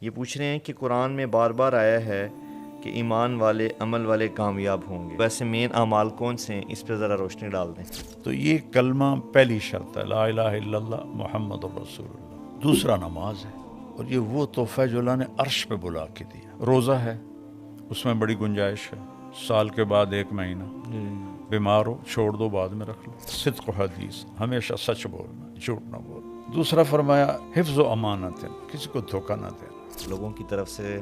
یہ پوچھ رہے ہیں کہ قرآن میں بار بار آیا ہے کہ ایمان والے عمل والے کامیاب ہوں گے، ویسے مین اعمال کون سے ہیں؟ اس پہ ذرا روشنی ڈال دیں۔ تو یہ کلمہ پہلی شرط ہے، لا الہ الا اللہ محمد الرسول اللہ۔ دوسرا نماز ہے، اور یہ وہ تحفہ ہے جو اللہ نے عرش پہ بلا کے دیا۔ روزہ ہے، اس میں بڑی گنجائش ہے، سال کے بعد 1 مہینہ، بیمار ہو چھوڑ دو، بعد میں رکھ لو۔ صدق و حدیث، ہمیشہ سچ بولنا، جھوٹ نہ بولنا۔ دوسرا فرمایا حفظ و امانت ہے، کسی کو دھوکہ نہ دینا۔ لوگوں کی طرف سے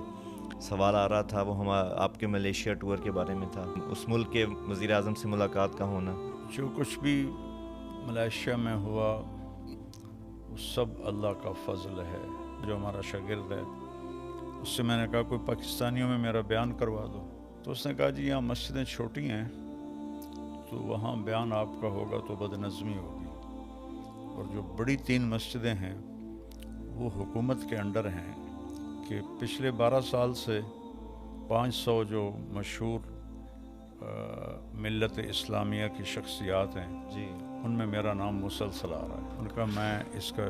سوال آ رہا تھا، وہ آپ کے ملیشیا ٹور کے بارے میں تھا، اس ملک کے وزیر اعظم سے ملاقات کا ہونا۔ جو کچھ بھی ملائیشیا میں ہوا وہ سب اللہ کا فضل ہے۔ جو ہمارا شاگرد ہے، اس سے میں نے کہا کوئی پاکستانیوں میں میرا بیان کروا دو، تو اس نے کہا جی یہاں مسجدیں چھوٹی ہیں تو وہاں بیان آپ کا ہوگا تو بد نظمی ہوگی، اور جو بڑی 3 مسجدیں ہیں وہ حکومت کے انڈر ہیں، کہ پچھلے 12 سال سے 500 جو مشہور ملت اسلامیہ کی شخصیات ہیں جی، ان میں میرا نام مسلسل آ رہا ہے۔ ان کا میں اس کا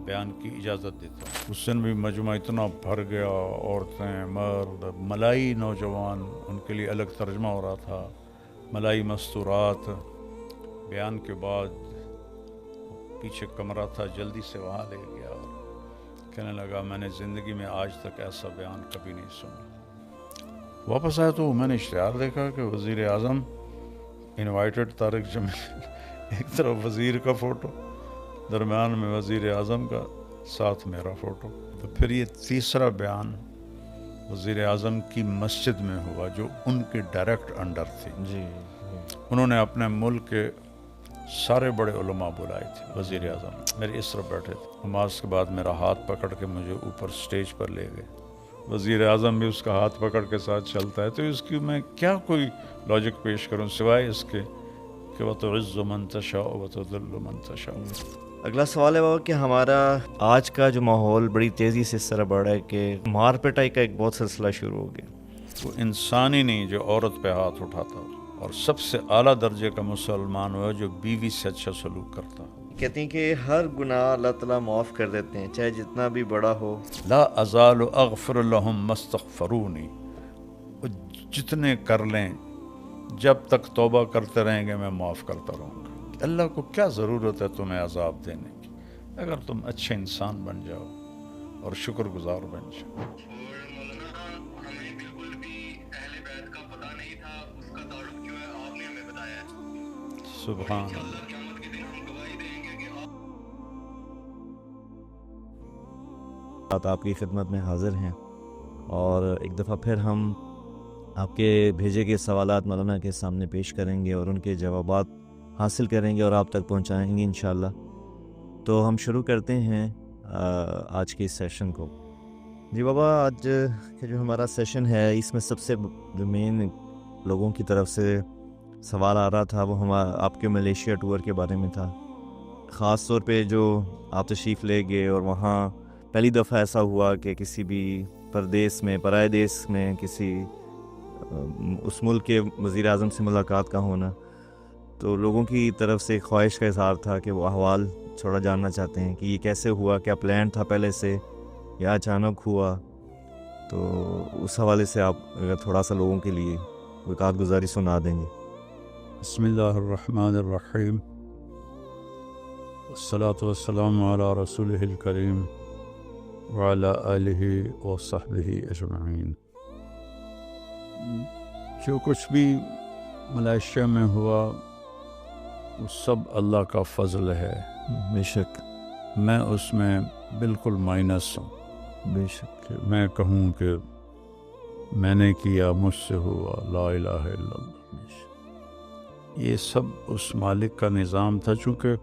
بیان کی اجازت دیتا ہوں۔ اس دن بھی مجمع اتنا بھر گیا، عورتیں، مرد، ملائی نوجوان، ان کے لیے الگ ترجمہ ہو رہا تھا، ملائی مستورات۔ بیان کے بعد پیچھے کمرہ تھا، جلدی سے وہاں لے گیا اور کہنے لگا میں نے زندگی میں آج تک ایسا بیان کبھی نہیں سنا۔ واپس آیا تو میں نے اشتہار دیکھا کہ وزیر اعظم انوائٹڈ طارق جمیل، ایک طرف وزیر کا فوٹو، درمیان میں وزیر اعظم کا، ساتھ میرا فوٹو۔ تو پھر یہ تیسرا بیان وزیر اعظم کی مسجد میں ہوا جو ان کے ڈائریکٹ انڈر تھی۔ جی، انہوں نے اپنے ملک کے سارے بڑے علماء بلائے تھے، وزیر اعظم میرے اس طرف بیٹھے تھے۔ نماز کے بعد میرا ہاتھ پکڑ کے مجھے اوپر سٹیج پر لے گئے، وزیر اعظم بھی اس کا ہاتھ پکڑ کے ساتھ چلتا ہے، تو اس کی میں کیا کوئی لاجک پیش کروں سوائے اس کے کہ وَتُعِزُّ مَن تَشَاءُ وَتُذِلُّ مَن تَشَاءُ۔ اگلا سوال ہے وہ کہ ہمارا آج کا جو ماحول بڑی تیزی سے اس طرح بڑھ رہا ہے کہ مار پٹائی کا ایک بہت سلسلہ شروع ہو گیا۔ وہ انسان ہی نہیں جو عورت پہ ہاتھ اٹھاتا ہو، اور سب سے اعلیٰ درجے کا مسلمان ہوا جو بیوی سے اچھا سلوک کرتا ہو۔ کہتے ہیں کہ ہر گناہ اللہ تعالیٰ معاف کر دیتے ہیں، چاہے جتنا بھی بڑا ہو۔ لا ازال اغفر لهم ما استغفرونی، وہ جتنے کر لیں جب تک توبہ کرتے رہیں گے میں معاف کرتا رہوں گا۔ اللہ کو کیا ضرورت ہے تمہیں عذاب دینے کی اگر تم اچھے انسان بن جاؤ اور شکر گزار بن جاؤ۔ سبحان اللہ۔ آپ کی خدمت میں حاضر ہیں، اور ایک دفعہ پھر ہم آپ کے بھیجے گئے سوالات مولانا کے سامنے پیش کریں گے اور ان کے جوابات حاصل کریں گے اور آپ تک پہنچائیں گے انشاءاللہ۔ تو ہم شروع کرتے ہیں آج کے اس سیشن کو۔ جی بابا، آج کا جو ہمارا سیشن ہے اس میں سب سے جو مین لوگوں کی طرف سے سوال آ رہا تھا وہ آپ کے ملیشیا ٹور کے بارے میں تھا، خاص طور پہ جو آپ تشریف لے گئے اور وہاں پہلی دفعہ ایسا ہوا کہ کسی بھی پردیس میں، پرائے دیس میں، کسی اس ملک کے وزیر اعظم سے ملاقات کا ہونا، تو لوگوں کی طرف سے خواہش کا اظہار تھا کہ وہ احوال تھوڑا جاننا چاہتے ہیں کہ یہ کیسے ہوا، کیا پلان تھا پہلے سے یا اچانک ہوا۔ تو اس حوالے سے آپ اگر تھوڑا سا لوگوں کے لیے کوئی کارگزاری سنا دیں گے۔ بسم اللہ الرحمن الرحیم، والصلاة والسلام علی رسولہ الکریم وعلی آلہ وصحبہ اجمعین۔ جو کچھ بھی ملائیشیا میں ہوا وہ سب اللہ کا فضل ہے، بے شک، میں اس میں بالکل مائنس ہوں۔ بے شک، کہ میں کہوں کہ میں نے کیا، مجھ سے ہوا، لا الہ الا اللہ، یہ سب اس مالک کا نظام تھا، چونکہ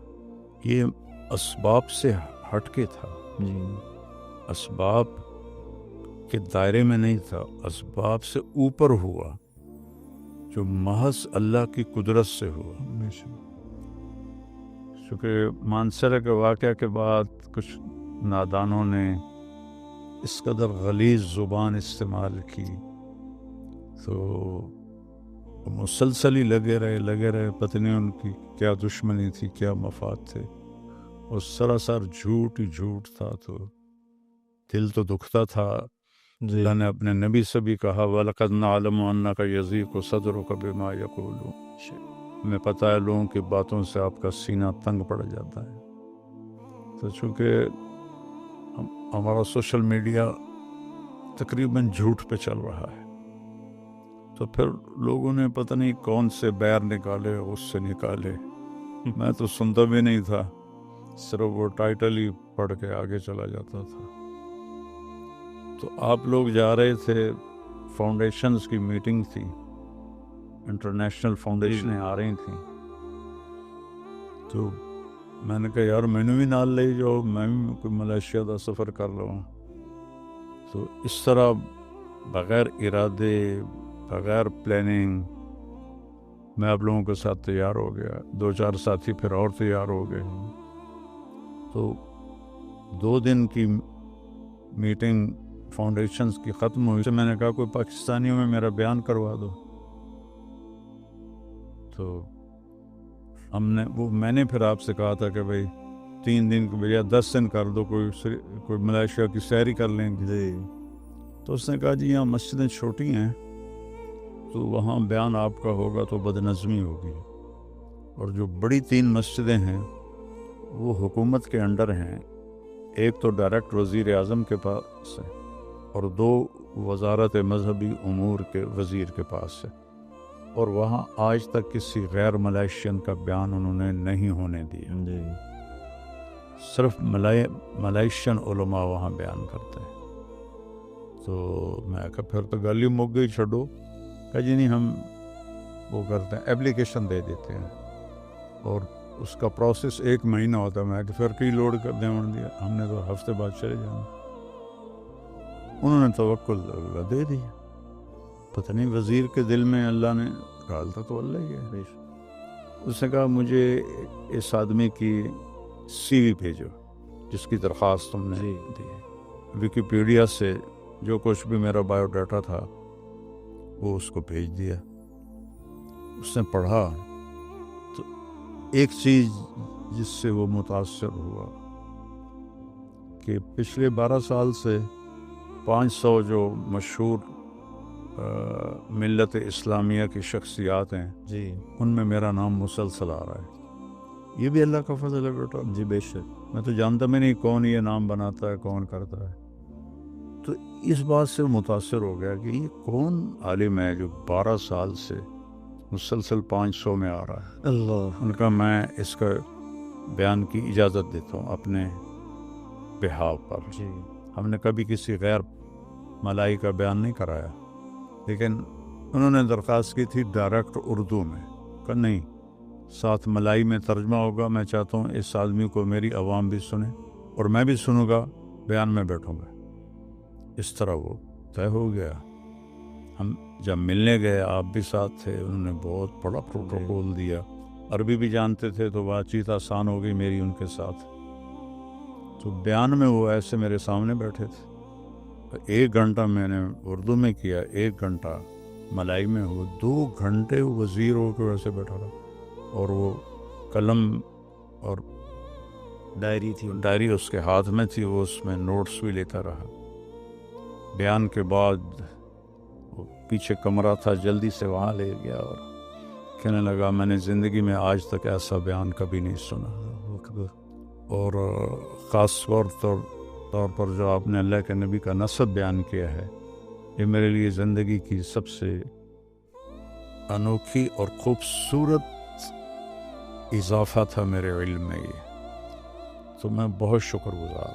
یہ اسباب سے ہٹ کے تھا، جی، اسباب کے دائرے میں نہیں تھا، اسباب سے اوپر ہوا، جو محض اللہ کی قدرت سے ہوا۔ بے شک، چونکہ مانسرہ کے واقعہ کے بعد کچھ نادانوں نے اس قدر غلیظ زبان استعمال کی تو مسلسل ہی لگے رہے، پتہ نہیں ان کی کیا دشمنی تھی، کیا مفاد تھے، اور سراسر جھوٹ ہی جھوٹ تھا۔ تو دل تو دکھتا تھا. جی اللہ نے اپنے نبی سے بھی کہا وَلَقَدْ نَعْلَمُ أَنَّكَ يَضِيقُ صَدْرُكَ بِمَا يَقُولُونَ. ہمیں پتہ ہے لوگوں کی باتوں سے آپ کا سینہ تنگ پڑ جاتا ہے. تو چونکہ ہمارا سوشل میڈیا تقریباً جھوٹ پہ چل رہا ہے، تو پھر لوگوں نے پتہ نہیں کون سے بیر نکالے، اس سے نکالے. میں تو سنتا بھی نہیں تھا، صرف وہ ٹائٹل ہی پڑھ کے آگے چلا جاتا تھا. تو آپ لوگ جا رہے تھے، فاؤنڈیشنز کی میٹنگ تھی، انٹرنیشنل فاؤنڈیشنیں آ رہی تھیں. تو میں نے کہا یار میں نے بھی نال لے جاؤ، میں بھی کوئی ملیشیا کا سفر کر رہا ہوں. تو اس طرح بغیر ارادے، بغیر پلاننگ میں آپ لوگوں کے ساتھ تیار ہو گیا. 2-4 ساتھی پھر اور تیار ہو گئے. تو 2 دن کی میٹنگ فاؤنڈیشنز کی ختم ہوئی. میں نے کہا کوئی پاکستانیوں میں میرا بیان کروا دو. تو میں نے پھر آپ سے کہا تھا کہ بھائی 3 دن کے بجائے 10 دن کر دو، کوئی ملائیشیا کی سیری کر لیں گے. جی تو اس نے کہا جی یہاں مسجدیں چھوٹی ہیں، تو وہاں بیان آپ کا ہوگا تو بد نظمی ہوگی، اور جو بڑی 3 مسجدیں ہیں وہ حکومت کے انڈر ہیں. ایک تو ڈائریکٹ وزیر اعظم کے پاس ہے، اور 2 وزارت مذہبی امور کے وزیر کے پاس ہے. اور وہاں آج تک کسی غیر ملائیشین کا بیان انہوں نے نہیں ہونے دیا. جی صرف ملائیشین علماء وہاں بیان کرتے ہیں. تو میں کہا پھر تو گلی مک گئی، چھوڑو. کہا جی نہیں، ہم وہ کرتے ہیں، اپلیکیشن دے دیتے ہیں، اور اس کا پروسیس 1 مہینہ ہوتا ہے. میں کہ پھر کی لوڈ کر دیں دیا، ہم نے تو ہفتے بعد چلے جانا. انہوں نے توکل اللہ دے دیا. پتہ نہیں وزیر کے دل میں اللہ نے ڈالتا تو اللہ ہی ہے. اس نے کہا مجھے اس آدمی کی سی وی بھیجو جس کی درخواست تم نے دی. ویکیپیڈیا سے جو کچھ بھی میرا بایو ڈاٹا تھا وہ اس کو بھیج دیا. اس نے پڑھا تو ایک چیز جس سے وہ متاثر ہوا کہ پچھلے 12 سال سے 500 جو مشہور ملت اسلامیہ کی شخصیات ہیں جی ان میں میرا نام مسلسل آ رہا ہے. یہ بھی اللہ کا فضل ہے بیٹا. جی بے شک. میں تو جانتا بھی نہیں کون یہ نام بناتا ہے، کون کرتا ہے. تو اس بات سے متاثر ہو گیا کہ یہ کون عالم ہے جو 12 سال سے مسلسل 500 میں آ رہا ہے. اللہ. ان کا میں اس کا بیان کی اجازت دیتا ہوں اپنے بہاو پر. جی ہم نے کبھی کسی غیر ملائی کا بیان نہیں کرایا، لیکن انہوں نے درخواست کی تھی ڈائریکٹ اردو میں. کہ نہیں، ساتھ ملائی میں ترجمہ ہوگا. میں چاہتا ہوں اس آدمی کو میری عوام بھی سنے اور میں بھی سنوں گا، بیان میں بیٹھوں گا. اس طرح وہ طے ہو گیا. ہم جب ملنے گئے آپ بھی ساتھ تھے، انہوں نے بہت بڑا پروٹوکول دیا. عربی بھی جانتے تھے تو بات چیت آسان ہو گئی میری ان کے ساتھ. تو بیان میں وہ ایسے میرے سامنے بیٹھے تھے. 1 گھنٹہ میں نے اردو میں کیا، 1 گھنٹہ ملائی میں. وہ 2 گھنٹے وزیر ہو کے ویسے بیٹھا رہا، اور وہ قلم اور ڈائری اس کے ہاتھ میں تھی، وہ اس میں نوٹس بھی لیتا رہا. بیان کے بعد وہ پیچھے کمرہ تھا، جلدی سے وہاں لے گیا اور کہنے لگا میں نے زندگی میں آج تک ایسا بیان کبھی نہیں سنا. اور خاص طور پر جو آپ نے اللہ کے نبی کا نسب بیان کیا ہے، یہ میرے لیے زندگی کی سب سے انوکھی اور خوبصورت اضافہ تھا میرے علم میں. یہ تو میں بہت شکر گزار.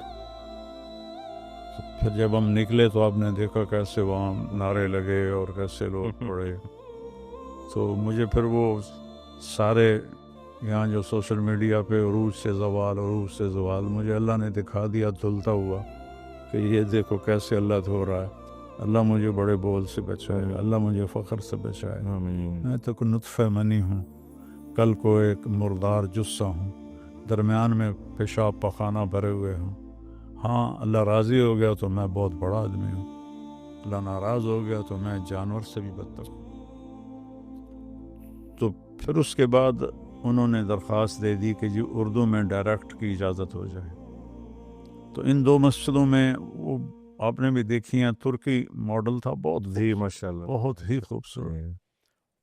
پھر جب ہم نکلے تو آپ نے دیکھا کیسے وہاں نعرے لگے اور کیسے لوگ پڑے. تو مجھے پھر وہ سارے یہاں جو سوشل میڈیا پہ عروج سے زوال مجھے اللہ نے دکھا دیا دھلتا ہوا کہ یہ دیکھو کیسے اللہ دھو رہا ہے. اللہ مجھے بڑے بول سے بچائے، اللہ مجھے فخر سے بچائے. میں تو کوئی نطفہ منی ہوں، کل کو ایک مردار جثہ ہوں، درمیان میں پیشاب پخانہ بھرے ہوئے ہوں. ہاں اللہ راضی ہو گیا تو میں بہت بڑا آدمی ہوں، اللہ ناراض ہو گیا تو میں جانور سے بھی بدتر ہوں. تو پھر اس کے بعد انہوں نے درخواست دے دی کہ جی اردو میں ڈائریکٹ کی اجازت ہو جائے. تو ان دو مسجدوں میں وہ آپ نے بھی دیکھی ہیں، ترکی ماڈل تھا، بہت جی ماشاءاللہ، بہت ہی خوبصورت.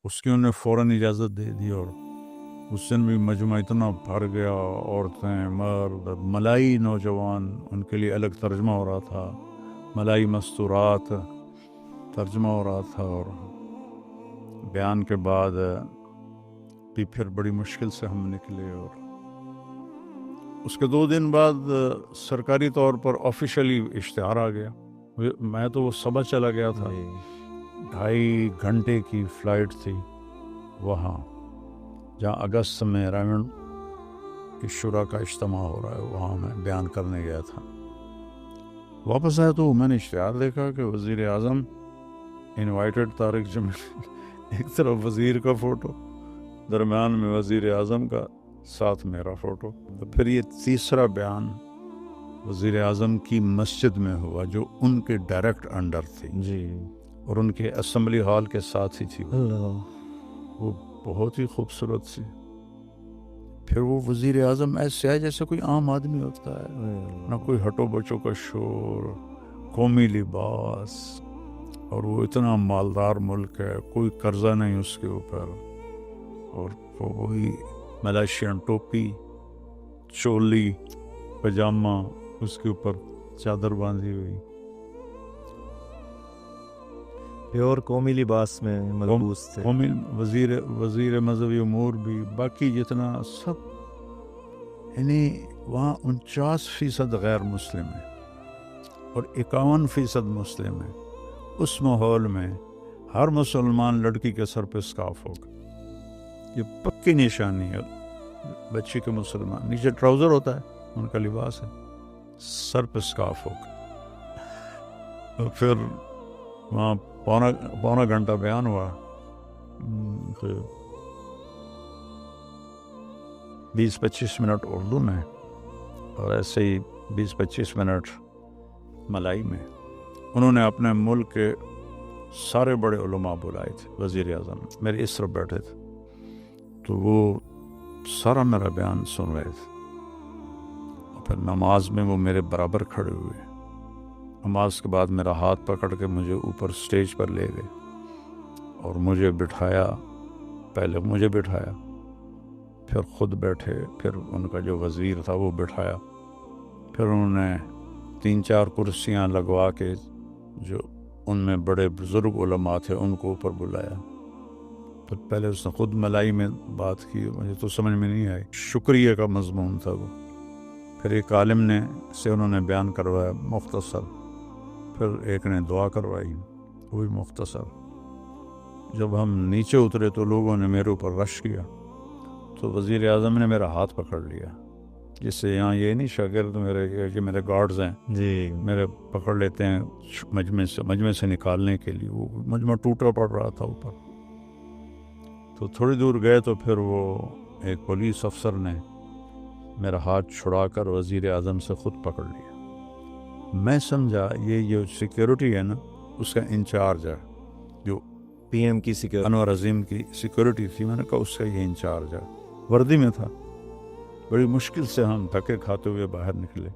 اس کی انہوں نے فوراً اجازت دے دی، اور اس دن بھی مجمع اتنا بھر گیا، عورتیں، مرد، ملائی نوجوان، ان کے لیے الگ ترجمہ ہو رہا تھا، ملائی مستورات ترجمہ ہو رہا تھا. اور بیان کے بعد بھی پھر بڑی مشکل سے ہم نکلے، اور اس کے 2 دن بعد سرکاری طور پر آفیشلی اشتہار آ گیا. میں تو وہ صبح چلا گیا تھا، 2.5 گھنٹے کی فلائٹ تھی وہاں، جہاں اگست میں رائمنڈ کی شورا کا اجتماع ہو رہا ہے، وہاں میں بیان کرنے گیا تھا. واپس آیا تو میں نے اشتہار دیکھا کہ وزیر اعظم انوائٹڈ طارق جمیل، ایک طرف وزیر کا فوٹو، درمیان میں وزیر اعظم کا، ساتھ میرا فوٹو. تو پھر یہ تیسرا بیان وزیر اعظم کی مسجد میں ہوا، جو ان کے ڈائریکٹ انڈر تھی جی اور ان کے اسمبلی ہال کے ساتھ ہی تھی. اللہ، وہ بہت ہی خوبصورت سی. پھر وہ وزیر اعظم ایسے آئے جیسے کوئی عام آدمی ہوتا ہے، نہ کوئی ہٹو بچوں کا شور، قومی لباس، اور وہ اتنا مالدار ملک ہے، کوئی قرضہ نہیں اس کے اوپر، اور وہی ملائشین ٹوپی، چولی، پجامہ، اس کے اوپر چادر باندھی ہوئی، پیور قومی لباس میں ملبوس تھے. قومی وزیر مذہبی امور بھی، باقی جتنا سب. یعنی وہاں 49% غیر مسلم ہیں اور 51% مسلم ہیں. اس ماحول میں ہر مسلمان لڑکی کے سر پہ اسکارف ہوگا، یہ پکی نشانی ہے بچی کے مسلمان. نیچے ٹراؤزر ہوتا ہے، ان کا لباس ہے، سر پہ اسکارف ہوگا. اور پھر وہاں پونا گھنٹہ بیان ہوا، 20-25 منٹ اردو میں اور ایسے ہی 20-25 منٹ ملائی میں. انہوں نے اپنے ملک کے سارے بڑے علماء بلائے تھے. وزیر اعظم میرے اس طرف بیٹھے تھے، تو وہ سارا میرا بیان سن رہے تھے. اور پھر نماز میں وہ میرے برابر کھڑے ہوئے. نماز کے بعد میرا ہاتھ پکڑ کے مجھے اوپر سٹیج پر لے گئے اور مجھے بٹھایا. پہلے مجھے بٹھایا، پھر خود بیٹھے، پھر ان کا جو وزیر تھا وہ بٹھایا. پھر انہوں نے 3-4 کرسیاں لگوا کے جو ان میں بڑے بزرگ علماء تھے ان کو اوپر بلایا. پھر پہلے اس نے خود ملائی میں بات کی، مجھے تو سمجھ میں نہیں آئی، شکریہ کا مضمون تھا وہ. پھر ایک عالم سے انہوں نے بیان کروایا مختصر، پھر ایک نے دعا کروائی وہ بھی مختصر. جب ہم نیچے اترے تو لوگوں نے میرے اوپر رش کیا، تو وزیر اعظم نے میرا ہاتھ پکڑ لیا، جس سے یہاں یہ نہیں شاگرد میرے گارڈز ہیں جی میرے پکڑ لیتے ہیں مجمع سے نکالنے کے لیے. وہ مجمع ٹوٹا پڑ رہا تھا اوپر. تو تھوڑی دور گئے تو پھر وہ ایک پولیس افسر نے میرا ہاتھ چھڑا کر وزیر اعظم سے خود پکڑ لیا. میں سمجھا یہ جو سیکیورٹی ہے نا اس کا انچارج ہے، جو پی ایم کی سیکورٹی، انور عظیم کی سیکورٹی تھی. میں نے کہا اس کا یہ انچارج ہے، وردی میں تھا. بڑی مشکل سے ہم دھکے کھاتے ہوئے باہر نکلے.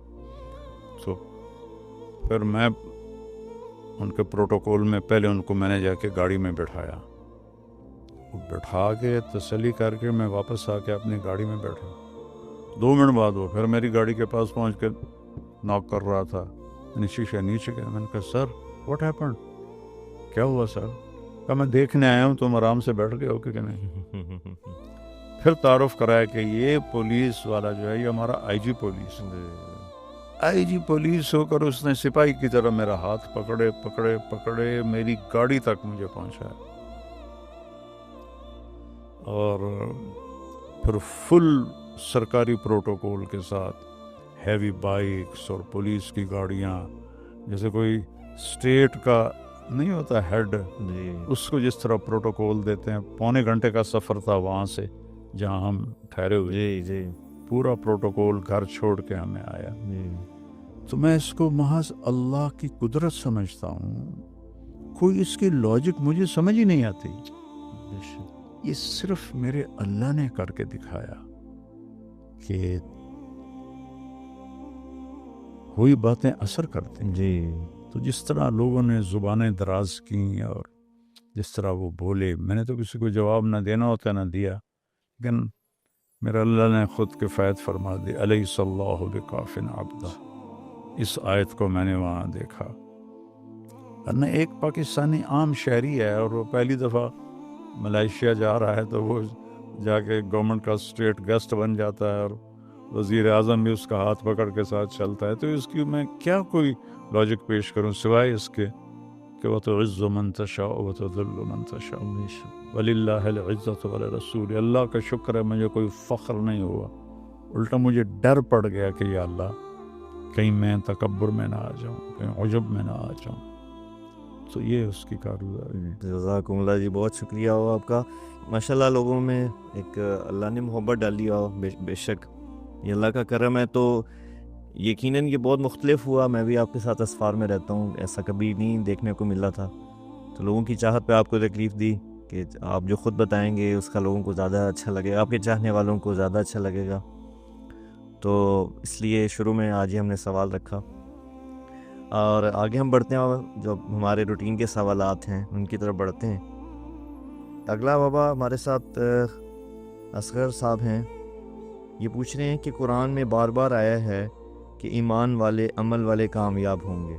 تو پھر میں ان کے پروٹوکول میں پہلے ان کو میں نے جا کے گاڑی میں بٹھایا، بٹھا کے تسلی کر کے میں واپس آ کے اپنی گاڑی میں بیٹھا. 2 منٹ بعد وہ پھر میری گاڑی کے پاس پہنچ کے ناک کر رہا تھا. شیشہ نیچے گیا. میں نے کہا سر واٹ ہیپنڈ، کیا ہوا سر؟ کہا میں دیکھنے آیا ہوں تم آرام سے بیٹھ گئے ہو کہ نہیں. پھر تعارف کرایا کہ یہ پولیس والا جو ہے یہ ہمارا آئی جی پولیس. آئی جی پولیس ہو کر اس نے سپاہی کی طرح میرا ہاتھ پکڑے میری گاڑی تک مجھے پہنچایا. اور پھر فل سرکاری پروٹوکول کے ساتھ ہیوی بائکس اور پولیس کی گاڑیاں، جیسے کوئی اسٹیٹ کا نہیں ہوتا ہیڈ، اس کو جس طرح پروٹوکول دیتے ہیں. 1.25 گھنٹے کا سفر تھا وہاں سے جہاں ہم ٹھہرے ہوئے. جی پورا پروٹوکول گھر چھوڑ کے ہمیں آیا. تو میں اس کو محض اللہ کی قدرت سمجھتا ہوں. کوئی اس کی لاجک مجھے سمجھ ہی نہیں آتی. یہ صرف میرے اللہ نے کر کے دکھایا کہ وہی باتیں اثر کرتی ہیں. جی تو جس طرح لوگوں نے زبانیں دراز کیں اور جس طرح وہ بولے، میں نے تو کسی کو جواب نہ دینا ہوتا نہ دیا، لیکن میرا اللہ نے خود کفایت فرما دی. الیس اللہ بکاف عبدہ، اس آیت کو میں نے وہاں دیکھا. ورنہ ایک پاکستانی عام شہری ہے اور وہ پہلی دفعہ ملائیشیا جا رہا ہے تو وہ جا کے گورنمنٹ کا اسٹیٹ گیسٹ بن جاتا ہے اور وزیر اعظم بھی اس کا ہاتھ پکڑ کے ساتھ چلتا ہے. تو اس کی میں کیا کوئی لاجک پیش کروں سوائے اس کے کہ وہ تو عز من تشاء و تذل من تشاء وللہ العزت ولرسول. اللہ کا شکر ہے مجھے کوئی فخر نہیں ہوا، الٹا مجھے ڈر پڑ گیا کہ یا اللہ کہیں میں تکبر میں نہ آ جاؤں، کہیں عجب میں نہ آ جاؤں. تو یہ اس کی کارگزاری ہے. جزاکم اللہ جی، بہت شکریہ ہو آپ کا. ماشاءاللہ لوگوں میں ایک اللہ نے محبت ڈالی ہو. بے شک یہ اللہ کا کرم ہے. تو یقیناً یہ بہت مختلف ہوا. میں بھی آپ کے ساتھ اسفار میں رہتا ہوں، ایسا کبھی نہیں دیکھنے کو ملا تھا. تو لوگوں کی چاہت پہ آپ کو تکلیف دی کہ آپ جو خود بتائیں گے اس کا لوگوں کو زیادہ اچھا لگے گا، آپ کے چاہنے والوں کو زیادہ اچھا لگے گا. تو اس لیے شروع میں آج ہی ہم نے سوال رکھا اور آگے ہم بڑھتے ہیں. جو ہمارے روٹین کے سوالات ہیں ان کی طرف بڑھتے ہیں. اگلا بابا ہمارے ساتھ اصغر صاحب ہیں. یہ پوچھ رہے ہیں کہ قرآن میں بار بار آیا ہے کہ ایمان والے عمل والے کامیاب ہوں گے،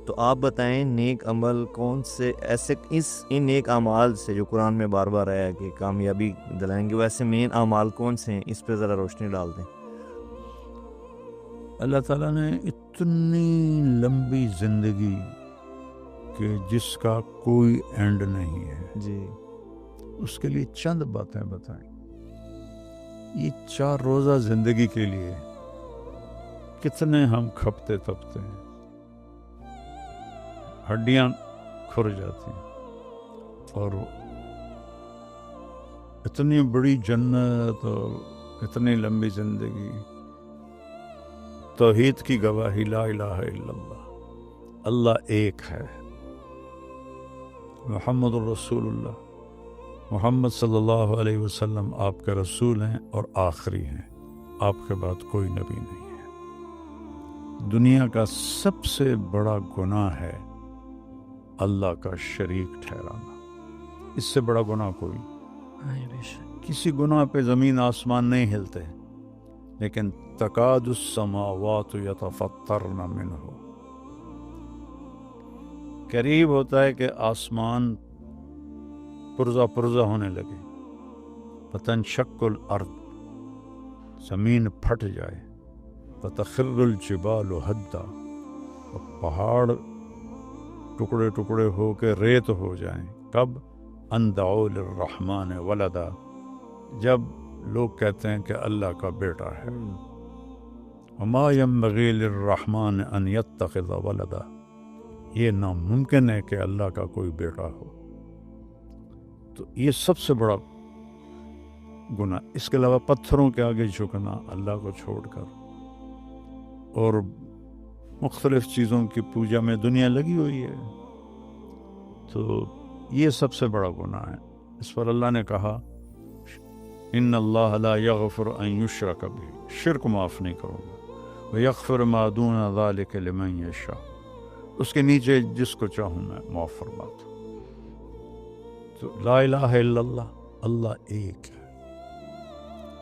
تو آپ بتائیں نیک عمل کون سے ایسے ان نیک اعمال سے جو قرآن میں بار بار آیا ہے کہ کامیابی دلائیں گے، ویسے مین اعمال کون سے ہیں؟ اس پہ ذرا روشنی ڈال دیں. اللہ تعالیٰ نے اتنی لمبی زندگی کہ جس کا کوئی اینڈ نہیں ہے، جی اس کے لیے چند باتیں بتائیں. یہ 4 روزہ زندگی کے لیے کتنے ہم کھپتے تپتے ہیں، ہڈیاں کھر جاتی ہیں. اور اتنی بڑی جنت اور اتنی لمبی زندگی، توحید کی گواہی لا الہ الا اللہ، اللہ ایک ہے، محمد الرسول اللہ، محمد صلی اللہ علیہ وسلم آپ کے رسول ہیں اور آخری ہیں، آپ کے بعد کوئی نبی نہیں ہے. دنیا کا سب سے بڑا گناہ ہے اللہ کا شریک ٹھہرانا. اس سے بڑا گناہ کوئی، کسی گناہ پہ زمین آسمان نہیں ہلتے، لیکن تکاد السماوات یتفطرن منہ، قریب ہوتا ہے کہ آسمان پرزہ پرزہ ہونے لگے. فتنشق الارض، زمین پھٹ جائے. فتخر الجبال ہدا، اور پہاڑ ٹکڑے ٹکڑے ہو کے ریت ہو جائیں. کب؟ ان دعوا للرحمن ولدا، جب لوگ کہتے ہیں کہ اللہ کا بیٹا ہے. وما ينبغي للرحمن ان يتخذ ولدا، یہ ناممکن ہے کہ اللہ کا کوئی بیٹا ہو. تو یہ سب سے بڑا گناہ. اس کے علاوہ پتھروں کے آگے جھکنا اللہ کو چھوڑ کر، اور مختلف چیزوں کی پوجا میں دنیا لگی ہوئی ہے. تو یہ سب سے بڑا گناہ ہے. اس پر اللہ نے کہا ان اللہ لا یغفر ان یشرک بہ، شرک معاف نہیں کروں گا. ویغفر ما دون ذلک لمن یشاء، اس کے نیچے جس کو چاہوں میں معاف فرماتا ہوں. تو لا الہ الا اللہ، اللہ ایک ہے.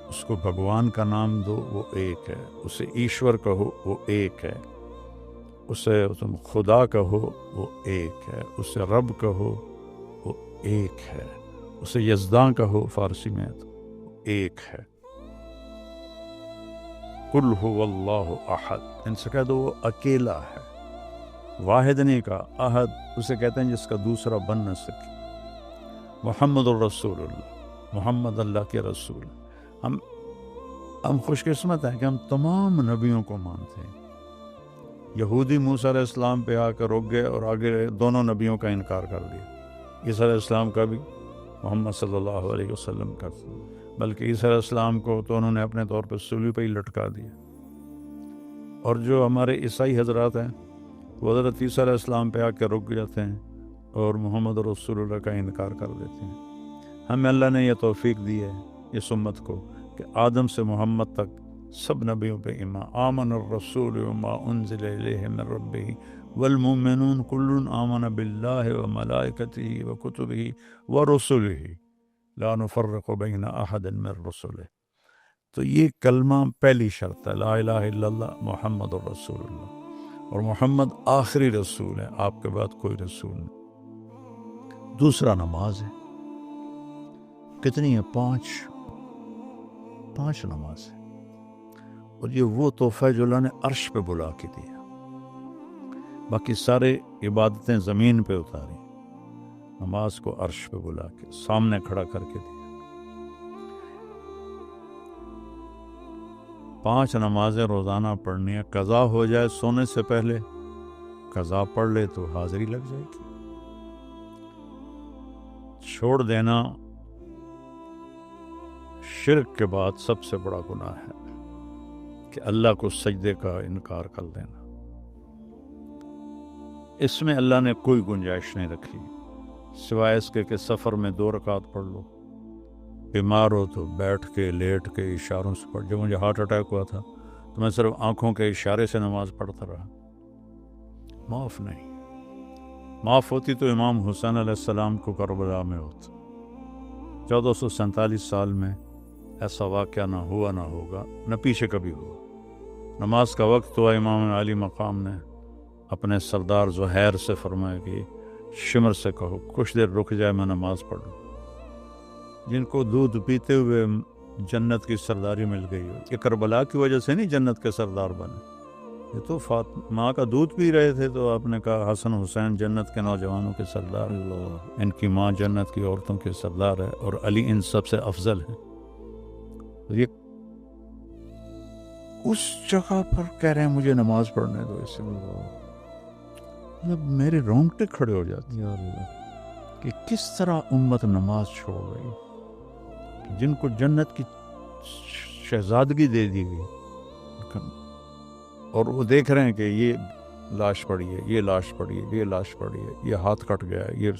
اس کو بھگوان کا نام دو، وہ ایک ہے. اسے ایشور کہو، وہ ایک ہے. اسے تم خدا کہو، وہ ایک ہے. اسے رب کہو، وہ ایک ہے. اسے یزداں کہو فارسی میں، تو ایک ہے. قل هو اللہ احد، ان سے کہہ دو وہ اکیلا ہے. واحد نہیں کہا، احد اسے کہتے ہیں جس کا دوسرا بن نہ سکے. محمد الرسول اللہ، محمد اللہ کے رسول. ہم خوش قسمت ہیں کہ ہم تمام نبیوں کو مانتے ہیں. یہودی موسیٰ علیہ السلام پہ آ کر رک گئے اور آگے دونوں نبیوں کا انکار کر دیا. عیسیٰ علیہ السلام کا بھی، محمد صلی اللہ علیہ وسلم کا. بلکہ عیسیٰ علیہ السلام کو تو انہوں نے اپنے طور پہ صلیب پہ ہی لٹکا دیا. اور جو ہمارے عیسائی حضرات ہیں وہ حضرت عیسیٰ علیہ السلام پہ آ کے رک جاتے ہیں اور محمد رسول اللہ کا انکار کر دیتے ہیں. ہمیں اللہ نے یہ توفیق دی ہے اس امت کو کہ آدم سے محمد تک سب نبیوں پہ ایمان. آمن الرسول وما انزل الیہ من ربہ والمؤمنون کل آمن باللہ وملائکتہ وکتبہ ورسلہ لا نفرق بین احد من رسلہ. تو یہ کلمہ پہلی شرط ہے، لا الہ الا اللہ محمد الرسول اللہ، اور محمد آخری رسول ہے، آپ کے بعد کوئی رسول نہیں. دوسرا نماز ہے. کتنی ہے؟ پانچ نماز ہے. اور یہ وہ تحفہ ہے جو اللہ نے عرش پہ بلا کے دیا. باقی سارے عبادتیں زمین پہ اتاری، نماز کو عرش پہ بلا کے سامنے کھڑا کر کے دیا. 5 نمازیں روزانہ پڑھنی ہے. قضا ہو جائے سونے سے پہلے، قضا پڑھ لے تو حاضری لگ جائے گی. چھوڑ دینا شرک کے بعد سب سے بڑا گناہ ہے کہ اللہ کو سجدے کا انکار کر دینا. اس میں اللہ نے کوئی گنجائش نہیں رکھی سوائے اس کے کہ سفر میں 2 رکعت پڑھ لو، بیمار ہو تو بیٹھ کے لیٹ کے اشاروں سے پڑھ. جب مجھے ہارٹ اٹیک ہوا تھا تو میں صرف آنکھوں کے اشارے سے نماز پڑھتا رہا. معاف نہیں. معاف ہوتی تو امام حسین علیہ السلام کو کربلا میں ہوتا. 1447 سال میں ایسا واقعہ نہ ہوا نہ ہوگا، نہ پیچھے کبھی ہوا. نماز کا وقت ہوا، امام علی مقام نے اپنے سردار زہیر سے فرمایا کہ شمر سے کہو کچھ دیر رک جائے، میں نماز پڑھوں. جن کو دودھ پیتے ہوئے جنت کی سرداری مل گئی ہو، یہ کربلا کی وجہ سے نہیں جنت کے سردار بنے. یہ تو ماں کا دودھ پی رہے تھے تو آپ نے کہا حسن حسین جنت کے نوجوانوں کے سردار، ان کی ماں جنت کی عورتوں کے سردار ہے، اور علی ان سب سے افضل ہے. یہ اس جگہ پر کہہ رہے ہیں مجھے نماز پڑھنے دو. اس سے مطلب میرے رونگٹے کھڑے ہو جاتے ہیں کہ کس طرح امت نماز چھوڑ گئی. جن کو جنت کی شہزادگی دے دی گئی، اور وہ دیکھ رہے ہیں کہ یہ لاش پڑی ہے، یہ لاش پڑی ہے، یہ لاش پڑی ہے، یہ ہاتھ کٹ گیا ہے، یہ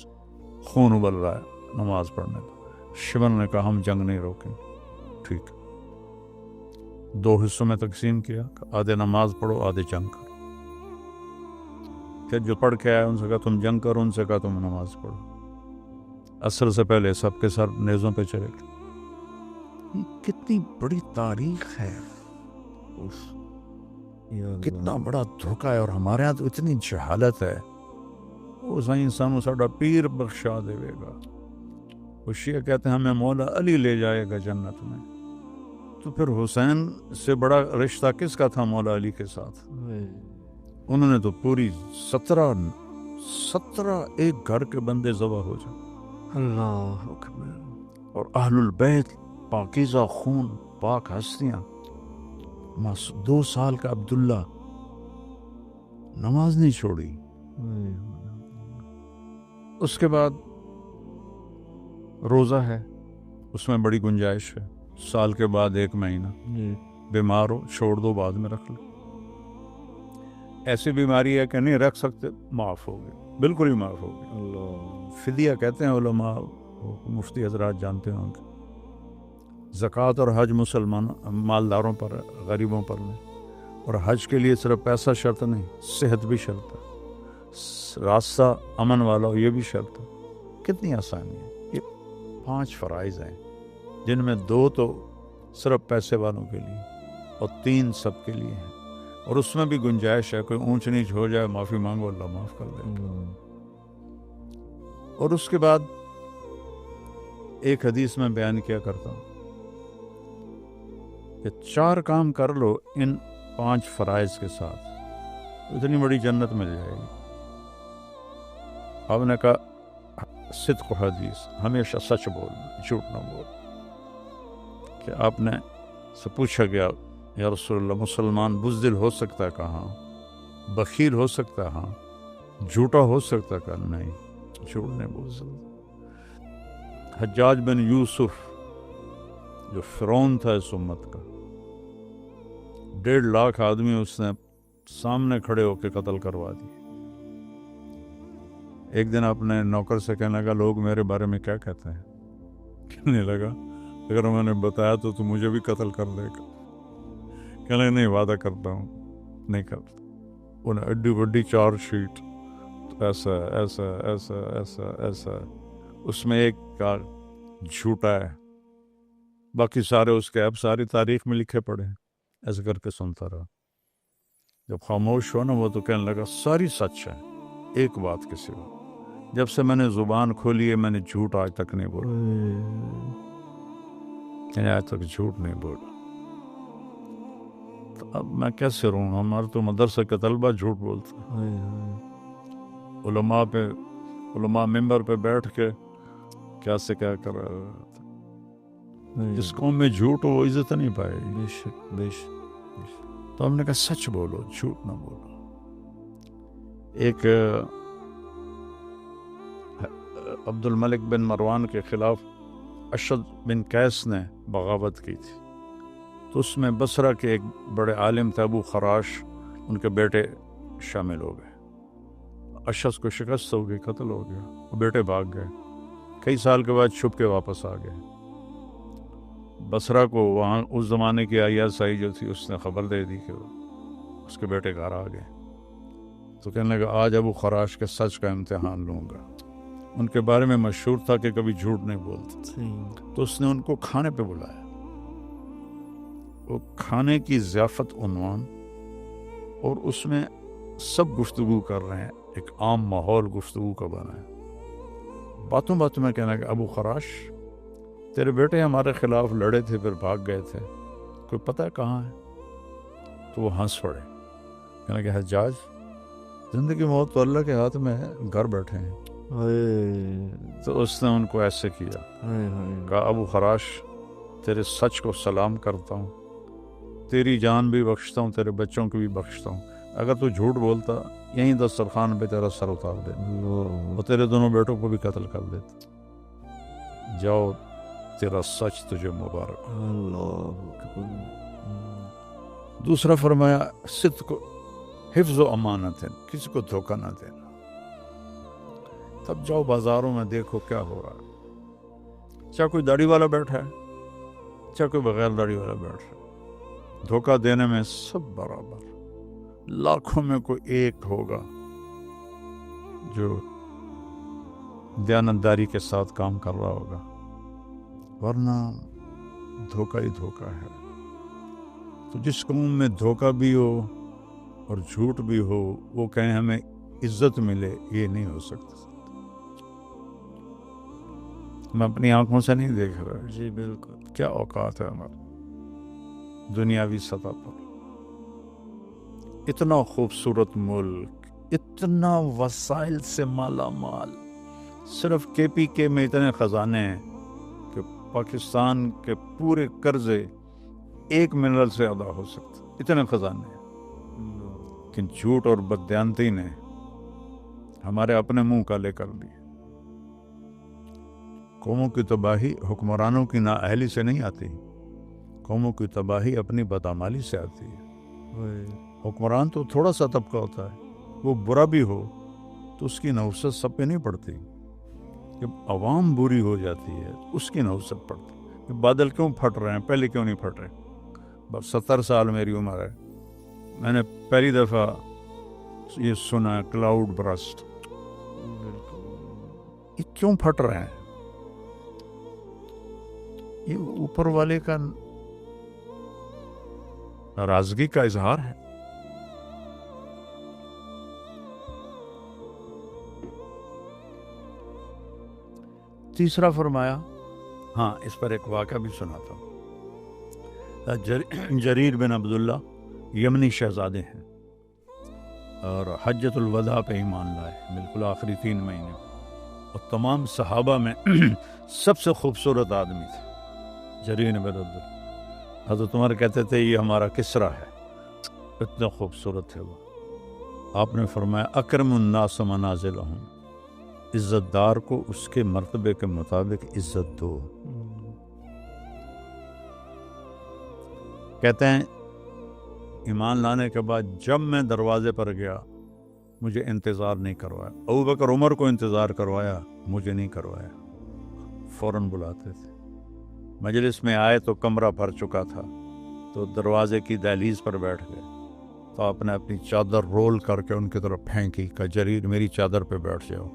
خون ابل رہا ہے، نماز پڑھنے دو. شمر نے کہا ہم جنگ نہیں روکیں. ٹھیک، 2 حصوں میں تقسیم کیا، آدھے نماز پڑھو آدھے جنگ کرو. پھر جو پڑھ کے آئے ان سے کہا تم جنگ کرو، ان سے کہا تم نماز پڑھو. عصر سے پہلے سب کے سر نیزوں پہ چلے گئے. کتنی بڑی تاریخ ہے، کتنا بڑا دھوکہ ہے. اور ہمارے ہاں تو اتنی جہالت ہے. وہ سائیں سانو ساڈا پیر بخشا دے گا. وہ شیعہ کہتے ہیں ہمیں مولا علی لے جائے گا جنت میں. تو پھر حسین سے بڑا رشتہ کس کا تھا مولا علی کے ساتھ؟ انہوں نے تو پوری 17 ایک گھر کے بندے ذبح ہو جائے. اللہ اکبر. اور اہل البیت پاکیزہ خون، پاک ہستیاں. 2 سال کا عبداللہ نماز نہیں چھوڑی. اس کے بعد روزہ ہے، اس میں بڑی گنجائش ہے. سال کے بعد 1 مہینہ بیمار ہو چھوڑ دو، بعد میں رکھ لو. ایسی بیماری ہے کہ نہیں رکھ سکتے، معاف ہو گئی، بالکل ہی معاف ہو گئی. اللہ فدیہ کہتے ہیں علماء، مفتی حضرات جانتے ہوں گے. زکوٰۃ اور حج مسلمان مالداروں پر ہے، غریبوں پر نہیں. اور حج کے لیے صرف پیسہ شرط نہیں، صحت بھی شرط ہے، راستہ امن والا ہو یہ بھی شرط ہے. کتنی آسانی ہے. یہ 5 فرائض ہیں جن میں 2 تو صرف پیسے والوں کے لیے اور 3 سب کے لیے ہیں. اور اس میں بھی گنجائش ہے، کوئی اونچ نیچ ہو جائے معافی مانگو، اللہ معاف کر دے. اور اس کے بعد ایک حدیث میں بیان کیا کرتا ہوں کہ 4 کام کر لو ان 5 فرائض کے ساتھ، اتنی بڑی جنت مل جائے گی. آپ نے کہا صدق و حدیث، ہمیشہ سچ بولنا، جھوٹ نہ بول. کہ آپ نے سے پوچھا گیا یا رسول اللہ مسلمان بزدل ہو سکتا ہے؟ کہاں. بخیل ہو سکتا ہے؟ ہاں. جھوٹا ہو سکتا ہے؟ کہا نہیں، جھوٹ نہیں بول سکتا. حجاج بن یوسف جو فرعون تھا اس امت کا، 1.5 لاکھ آدمی اس نے سامنے کھڑے ہو کے قتل کروا دی. ایک دن اپنے نوکر سے کہنے لگا لوگ میرے بارے میں کیا کہتے ہیں؟ کہنے لگا اگر میں نے بتایا تو مجھے بھی قتل کر دے گا. کہنے لگے نہیں وعدہ کرتا ہوں نہیں کرتا. انہیں ایڈی بڑی چارج شیٹ ایسا ایسا ایسا ایسا ایسا اس میں ایک کا جھوٹا ہے باقی سارے اس کے اب ساری تاریخ میں لکھے پڑے ہیں. ایسے کر کے سنتا رہا. جب خاموش ہوا نا وہ تو کہنے لگا ساری سچ ہے ایک بات کے سوا جب سے میں نے زبان کھولی ہے میں نے جھوٹ آج تک نہیں بولا. یعنی آج تک جھوٹ نہیں بولا. تو اب میں کیسے رہوں؟ ہمارے تو مدرسہ کے طلبہ جھوٹ بولتے ہیں. علماء ممبر پہ بیٹھ کے کیا سے کیا کر رہا ہے. جس قوم میں جھوٹ ہو وہ عزت نہیں پائے گی. بے شک بے شک. تو ہم نے کہا سچ بولو جھوٹ نہ بولو. ایک عبد الملک بن مروان کے خلاف اشد بن قیس نے بغاوت کی تھی تو اس میں بصرہ کے ایک بڑے عالم تھے ابو خراش ان کے بیٹے شامل ہو گئے. اشد کو شکست ہو گئی قتل ہو گیا. وہ بیٹے بھاگ گئے. کئی سال کے بعد چھپ کے واپس آ گئے. بصرہ کو وہاں اس زمانے کی ISI جو تھی اس نے خبر دے دی کہ اس کے بیٹے گھر آ گئے. تو کہنے لگا آج ابو خراش کے سچ کا امتحان لوں گا. ان کے بارے میں مشہور تھا کہ کبھی جھوٹ نہیں بولتے. تو اس نے ان کو کھانے پہ بلایا. وہ کھانے کی ضیافت عنوان اور اس میں سب گفتگو کر رہے ہیں. ایک عام ماحول گفتگو کا بنا ہے. باتوں باتوں میں کہنا کہ ابو خراش تیرے بیٹے ہمارے خلاف لڑے تھے پھر بھاگ گئے تھے کوئی پتہ ہے کہاں ہے؟ تو وہ ہنس پڑے. کہنا کہ حجاج زندگی موت تو اللہ کے ہاتھ میں ہے گھر بیٹھے ہیں. تو اس نے ان کو ایسے کیا کہا ابو خراش تیرے سچ کو سلام کرتا ہوں تیری جان بھی بخشتا ہوں تیرے بچوں کو بھی بخشتا ہوں. اگر تو جھوٹ بولتا یہیں دسترخوان پہ تیرا سر اتار دے اور تیرے دونوں بیٹوں کو بھی قتل کر دیتا. جاؤ تیرا سچ تجھے مبارک. دوسرا فرمایا صدق حفظ و امانت ہے کسی کو دھوکہ نہ دینا. تب جاؤ بازاروں میں دیکھو کیا ہو رہا ہے. چاہے کوئی داڑھی والا بیٹھا ہے چاہے کوئی بغیر داڑھی والا بیٹھا ہے دھوکہ دینے میں سب برابر. لاکھوں میں کوئی ایک ہوگا جو دیانتداری کے ساتھ کام کر رہا ہوگا ورنہ دھوکہ ہی دھوکہ ہے. تو جس قوم میں دھوکہ بھی ہو اور جھوٹ بھی ہو وہ کہیں ہمیں عزت ملے یہ نہیں ہو سکتا. میں اپنی آنکھوں سے نہیں دیکھ رہا. جی بالکل. کیا اوقات ہے ہمارا دنیاوی سطح پر. اتنا خوبصورت ملک اتنا وسائل سے مالا مال. صرف KPK میں اتنے خزانے ہیں کہ پاکستان کے پورے قرضے 1 منرل سے ادا ہو سکتے. اتنے خزانے ہیں. لیکن جھوٹ اور بددیانتی نے ہمارے اپنے منہ کالے کر دیے. قوموں کی تباہی حکمرانوں کی نااہلی سے نہیں آتی. قوموں کی تباہی اپنی بدعمالی سے آتی ہے. حکمران تو تھوڑا سا طبقہ ہوتا ہے وہ برا بھی ہو تو اس کی نحوست سب پہ نہیں پڑتی. جب عوام بری ہو جاتی ہے اس کی نحوست پڑتی. بادل کیوں پھٹ رہے ہیں پہلے کیوں نہیں پھٹ رہے؟ بس 70 سال میری عمر ہے میں نے پہلی دفعہ یہ سنا کلاؤڈ برسٹ. یہ کیوں پھٹ رہے ہیں؟ یہ اوپر والے کا ناراضگی کا اظہار ہے. تیسرا فرمایا ہاں اس پر ایک واقعہ بھی سناتا ہوں. جریر بن عبداللہ یمنی شہزادے ہیں اور حجۃ الوداع پہ ایمان لائے بالکل آخری 3 مہینے اور تمام صحابہ میں سب سے خوبصورت آدمی تھے جریر بن عبداللہ. حضرت عمر کہتے تھے یہ ہمارا کسرا ہے. اتنا خوبصورت ہے وہ. آپ نے فرمایا اکرم الناس منازلہم عزت دار کو اس کے مرتبے کے مطابق عزت دو. کہتے ہیں ایمان لانے کے بعد جب میں دروازے پر گیا مجھے انتظار نہیں کروایا. ابوبکر عمر کو انتظار کروایا مجھے نہیں کروایا. فوراً بلاتے تھے. مجلس میں آئے تو کمرہ بھر چکا تھا تو تو دروازے کی دہلیز پر بیٹھ گئے، تو آپ نے اپنی چادر رول کر کے ان کی طرف پھینکی کہ جریر میری چادر پہ بیٹھ جاؤ۔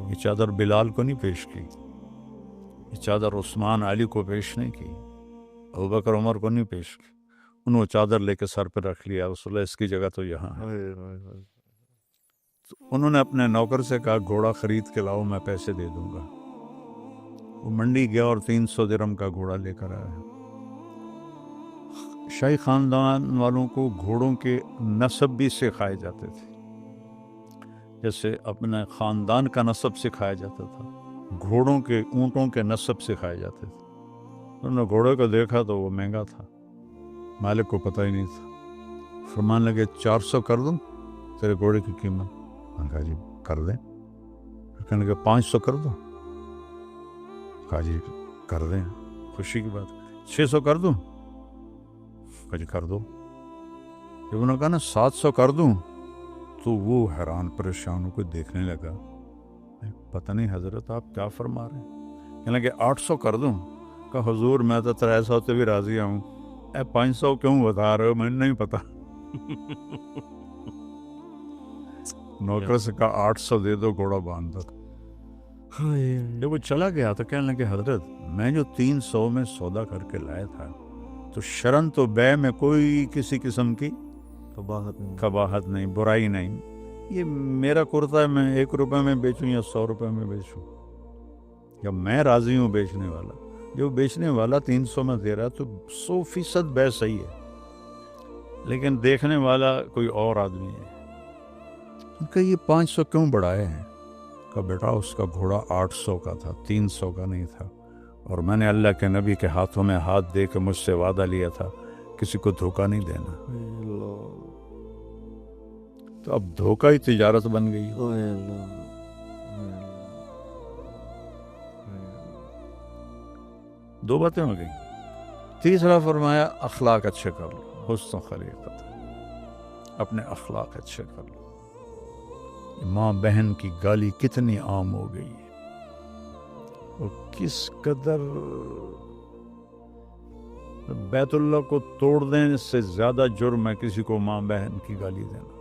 یہ چادر بلال کو نہیں پیش کی، یہ چادر عثمان علی کو پیش نہیں کی، ابوبکر عمر کو نہیں پیش کی، انہوں نے چادر لے کے سر پہ رکھ لیا، رسول اللہ اس کی جگہ تو یہاں ہے۔ انہوں نے اپنے نوکر سے کہا گھوڑا خرید کے لاؤ، میں پیسے دے دوں گا۔ وہ منڈی گیا اور 300 درہم کا گھوڑا لے کر آیا۔ شاہی خاندان والوں کو گھوڑوں کے نسب بھی سکھائے جاتے تھے، جیسے اپنے خاندان کا نسب سکھایا جاتا تھا، گھوڑوں کے اونٹوں کے نسب سکھائے جاتے تھے۔ انہوں نے گھوڑے کو دیکھا تو وہ مہنگا تھا، مالک کو پتہ ہی نہیں تھا، فرمانے لگے 400 کر دوں تیرے گھوڑے کی قیمت؟ میں نے کہا جی کر دیں۔ پھر کہنے لگے 500 کر دوں؟ کہا جی کر دیں، خوشی کی بات۔ 600 کر دوں؟ کہا جی کر دو۔ جب انہوں نے کہا نا 700 کر دوں تو وہ حیران پریشان ہو کے دیکھنے لگا، پتہ نہیں حضرت آپ کیا فرما رہے ہیں؟ کہنے لگے 800 کر دوں؟ کہا حضور میں تو 300 سے بھی راضی ہوں، 500 کیوں بتا رہے ہو؟ مجھے نہیں پتا۔ نوکر سے کہا 800 دے دو، گھوڑا باندھ دو۔ جب وہ چلا گیا تو کہنے لگے حضرت میں جو 300 میں سودا کر کے لایا تھا تو شرن تو بے میں کوئی کسی قسم کی قباحت نہیں، برائی نہیں، یہ میرا کرتا ہے، میں 1 روپے میں بیچوں یا 100 روپے میں بیچوں، یا میں راضی ہوں بیچنے والا، جو بیچنے والا 300 میں دے رہا تو 100% بے صحیح ہے، لیکن دیکھنے والا کوئی اور آدمی ہے۔ ان کا یہ 500 کیوں بڑھائے ہیں؟ کہ بیٹا اس کا گھوڑا 800 کا تھا، 300 کا نہیں تھا، اور میں نے اللہ کے نبی کے ہاتھوں میں ہاتھ دے کے مجھ سے وعدہ لیا تھا کسی کو دھوکہ نہیں دینا، تو اب دھوکہ ہی تجارت بن گئی۔ دو باتیں ہو گئی۔ تیسرا فرمایا اخلاق اچھے کر لو، حسن خلیقت، اپنے اخلاق اچھے کر لو۔ ماں بہن کی گالی کتنی عام ہو گئی ہے، اور کس قدر بیت اللہ کو توڑ دینے سے زیادہ جرم ہے کسی کو ماں بہن کی گالی دینا۔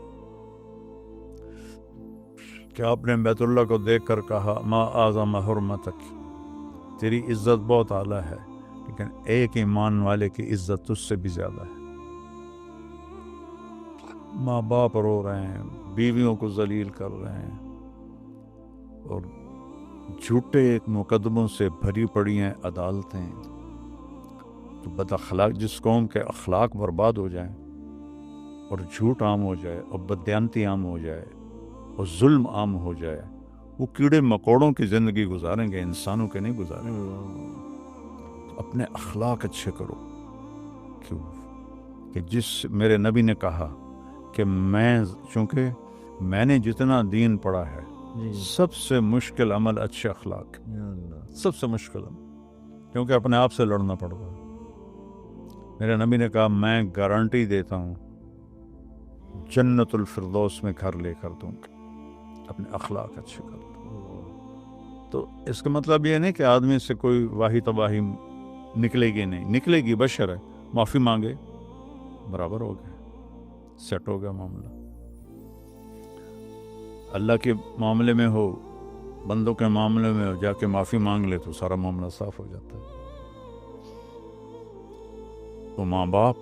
کیا آپ نے بیت اللہ کو دیکھ کر کہا ما اعظم حرمتک، تیری عزت بہت اعلیٰ ہے، لیکن ایک ایمان والے کی عزت تجھ سے بھی زیادہ ہے۔ ماں باپ رو رہے ہیں، بیویوں کو ذلیل کر رہے ہیں، اور جھوٹے مقدموں سے بھری پڑی ہیں عدالتیں، تو بد اخلاق جس قوم کے اخلاق برباد ہو جائیں اور جھوٹ عام ہو جائے اور بددیانتی عام ہو جائے اور ظلم عام ہو جائے، وہ کیڑے مکوڑوں کی زندگی گزاریں گے، انسانوں کے نہیں گزاریں گے۔ اپنے اخلاق اچھے کرو، کیوں کہ جس میرے نبی نے کہا کہ چونکہ میں نے جتنا دین پڑھا ہے سب سے مشکل عمل اچھے اخلاق، سب سے مشکل عمل، کیونکہ اپنے آپ سے لڑنا پڑتا ہے۔ میرے نبی نے کہا میں گارنٹی دیتا ہوں جنت الفردوس میں گھر لے کر دوں گا، اپنے اخلاق اچھے کر دوں۔ تو اس کا مطلب یہ نہیں کہ آدمی سے کوئی واہی تباہی نکلے گی، نہیں نکلے گی، بشر ہے، معافی مانگے، برابر ہو گئے، سیٹ ہو گیا معاملہ۔ اللہ کے معاملے میں ہو، بندوں کے معاملے میں ہو، جا کے معافی مانگ لے تو سارا معاملہ صاف ہو جاتا ہے۔ تو ماں باپ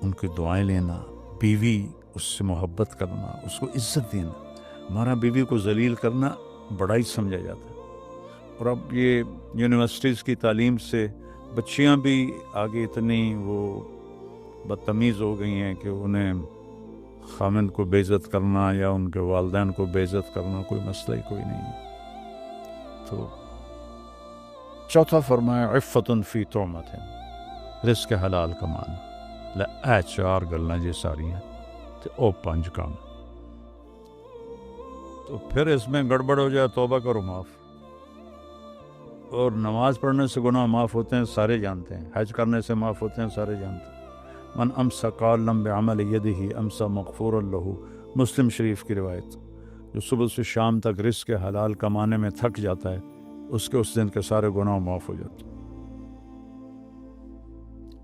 ان کی دعائیں لینا، بیوی اس سے محبت کرنا، اس کو عزت دینا۔ ہمارا بیوی کو ذلیل کرنا بڑائی سمجھا جاتا ہے، اور اب یہ یونیورسٹیز کی تعلیم سے بچیاں بھی آگے اتنی وہ بدتمیز ہو گئی ہیں کہ انہیں خامند کو بے عزت کرنا یا ان کے والدین کو بے عزت کرنا کوئی مسئلہ ہی کوئی نہیں ہے۔ تو چوتھا فرمایا عفت فی طعمت، رزق حلال کمانا، اے 4 گلاں جی ساریاں تے او 5 کام۔ تو پھر اس میں گڑبڑ ہو جائے توبہ کرو، معاف۔ اور نماز پڑھنے سے گناہ معاف ہوتے ہیں، سارے جانتے ہیں، حج کرنے سے معاف ہوتے ہیں، سارے جانتے ہیں۔ من امسا قالا بعمل یدہ امسا مغفورا لہ، مسلم شریف کی روایت۔ جو صبح سے شام تک رزق حلال کمانے میں تھک جاتا ہے، اس کے اس دن کے سارے گناہ معاف ہو جاتے ہیں۔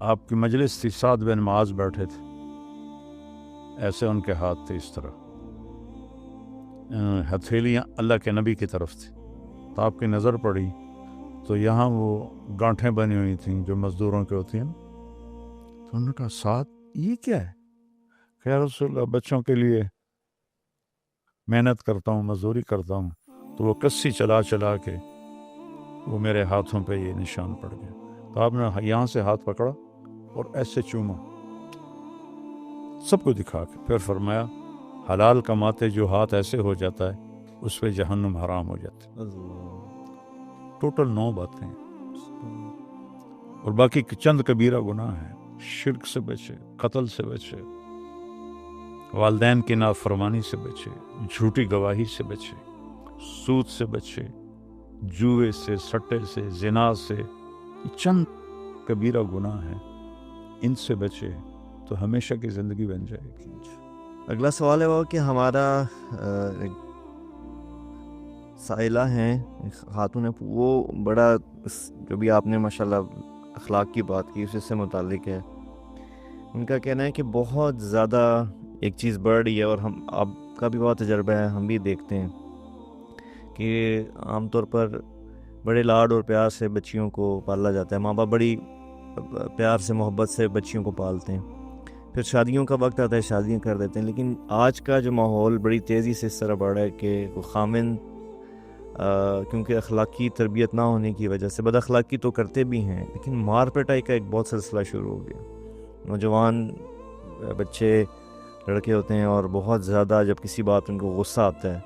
آپ کی مجلس تھی، سعد بن معاذ بیٹھے تھے، ایسے ان کے ہاتھ تھے اس طرح، ہتھیلیاں اللہ کے نبی کی طرف تھی، تو آپ کی نظر پڑی تو یہاں وہ گانٹھیں بنی ہوئی تھیں جو مزدوروں کے ہوتی ہیں، تو انہوں نے کہا سعد یہ کیا ہے؟ کہ یا رسول اللہ بچوں کے لیے محنت کرتا ہوں، مزدوری کرتا ہوں، تو وہ کسی چلا چلا کے وہ میرے ہاتھوں پہ یہ نشان پڑ گیا، تو آپ نے یہاں سے ہاتھ پکڑا اور ایسے چوما سب کو دکھا کے، پھر فرمایا حلال کماتے جو ہاتھ ایسے ہو جاتا ہے اس پہ جہنم حرام ہو جاتی ہے۔ ٹوٹل 9 باتیں ہیں، اور باقی چند کبیرہ گناہ ہیں، شرک سے بچے، قتل سے بچے، والدین کی نافرمانی سے بچے، جھوٹی گواہی سے بچے، سود سے بچے، جوئے سے، سٹے سے، زنا سے، یہ چند کبیرہ گناہ ہیں، ان سے بچے تو ہمیشہ کی زندگی بن جائے گی۔ اگلا سوال ہے وہ کہ ہمارا ایک سائلہ ہیں، ایک خاتون ہے، وہ بڑا جو بھی آپ نے ماشاءاللہ اخلاق کی بات کی اس سے متعلق ہے، ان کا کہنا ہے کہ بہت زیادہ ایک چیز بڑھ رہی ہے، اور ہم آپ کا بھی بہت تجربہ ہے، ہم بھی دیکھتے ہیں کہ عام طور پر بڑے لاڈ اور پیار سے بچیوں کو پالا جاتا ہے، ماں باپ بڑی پیار سے محبت سے بچیوں کو پالتے ہیں، پھر شادیوں کا وقت آتا ہے شادیاں کر دیتے ہیں، لیکن آج کا جو ماحول بڑی تیزی سے اس طرح بڑھ رہا ہے کہ وہ خامن کیونکہ اخلاقی تربیت نہ ہونے کی وجہ سے بد اخلاقی تو کرتے بھی ہیں، لیکن مار پٹائی کا ایک بہت سلسلہ شروع ہو گیا۔ نوجوان بچے لڑکے ہوتے ہیں اور بہت زیادہ جب کسی بات ان کو غصہ آتا ہے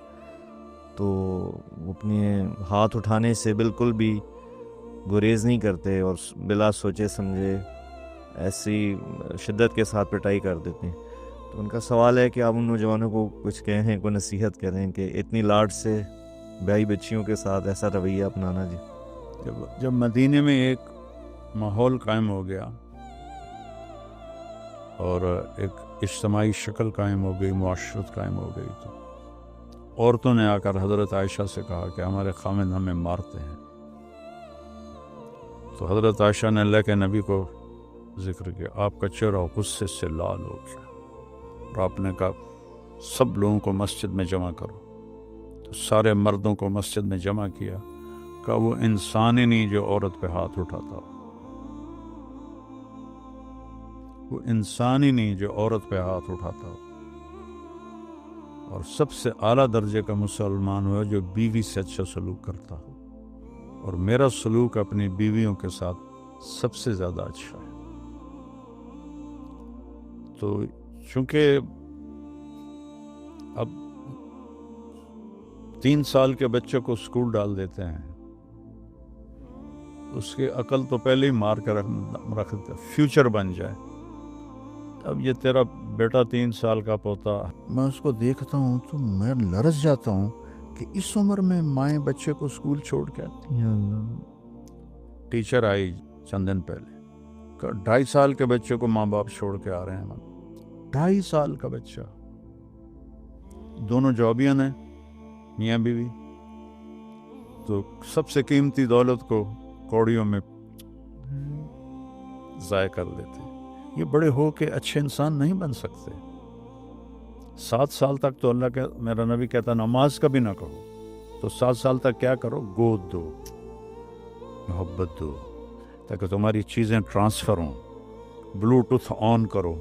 تو وہ اپنے ہاتھ اٹھانے سے بالکل بھی گریز نہیں کرتے اور بلا سوچے سمجھے ایسی شدت کے ساتھ پٹائی کر دیتے ہیں۔ تو ان کا سوال ہے کہ آپ ان نوجوانوں کو کچھ کہیں، کوئی نصیحت کریں کہ اتنی لاڈ سے بیائی بچیوں کے ساتھ ایسا رویہ اپنانا۔ جی جب مدینے میں ایک ماحول قائم ہو گیا اور ایک اجتماعی شکل قائم ہو گئی، معاشرت قائم ہو گئی، تو عورتوں نے آ کر حضرت عائشہ سے کہا کہ ہمارے خامن ہمیں مارتے ہیں، تو حضرت عائشہ نے اللہ کے نبی کو ذکر کیا، آپ کا چہرہ غصے سے لال ہو گیا، اور آپ نے کہا سب لوگوں کو مسجد میں جمع کرو، تو سارے مردوں کو مسجد میں جمع کیا، کہ وہ انسان ہی نہیں جو عورت پہ ہاتھ اٹھاتا ہو، وہ انسان ہی نہیں جو عورت پہ ہاتھ اٹھاتا ہو، اور سب سے اعلیٰ درجے کا مسلمان ہوا جو بیوی سے اچھا سلوک کرتا ہو، اور میرا سلوک اپنی بیویوں کے ساتھ سب سے زیادہ اچھا ہے۔ تو چونکہ اب 3 سال کے بچے کو اسکول ڈال دیتے ہیں، اس کی عقل تو پہلے ہی مار کے رکھ دیتا، فیوچر بن جائے۔ اب یہ تیرا بیٹا 3 سال کا پوتا، میں اس کو دیکھتا ہوں تو میں لرز جاتا ہوں کہ اس عمر میں مائیں بچے کو اسکول چھوڑ کے آتی ہیں۔ ٹیچر آئی چند دن پہلے، 2.5 سال کے بچے کو ماں باپ چھوڑ کے آ رہے ہیں، 2.5 سال کا بچہ، دونوں جابین ہیں میاں بیوی، تو سب سے قیمتی دولت کو کوڑیوں میں ضائع کر دیتے۔ یہ بڑے ہو کے اچھے انسان نہیں بن سکتے۔ 7 سال تک تو اللہ کا میرا نبی کہتا نماز کا بھی نہ کہو، تو 7 سال تک کیا کرو، گود دو، محبت دو، تاکہ تمہاری چیزیں ٹرانسفر ہوں، بلوٹوتھ آن کرو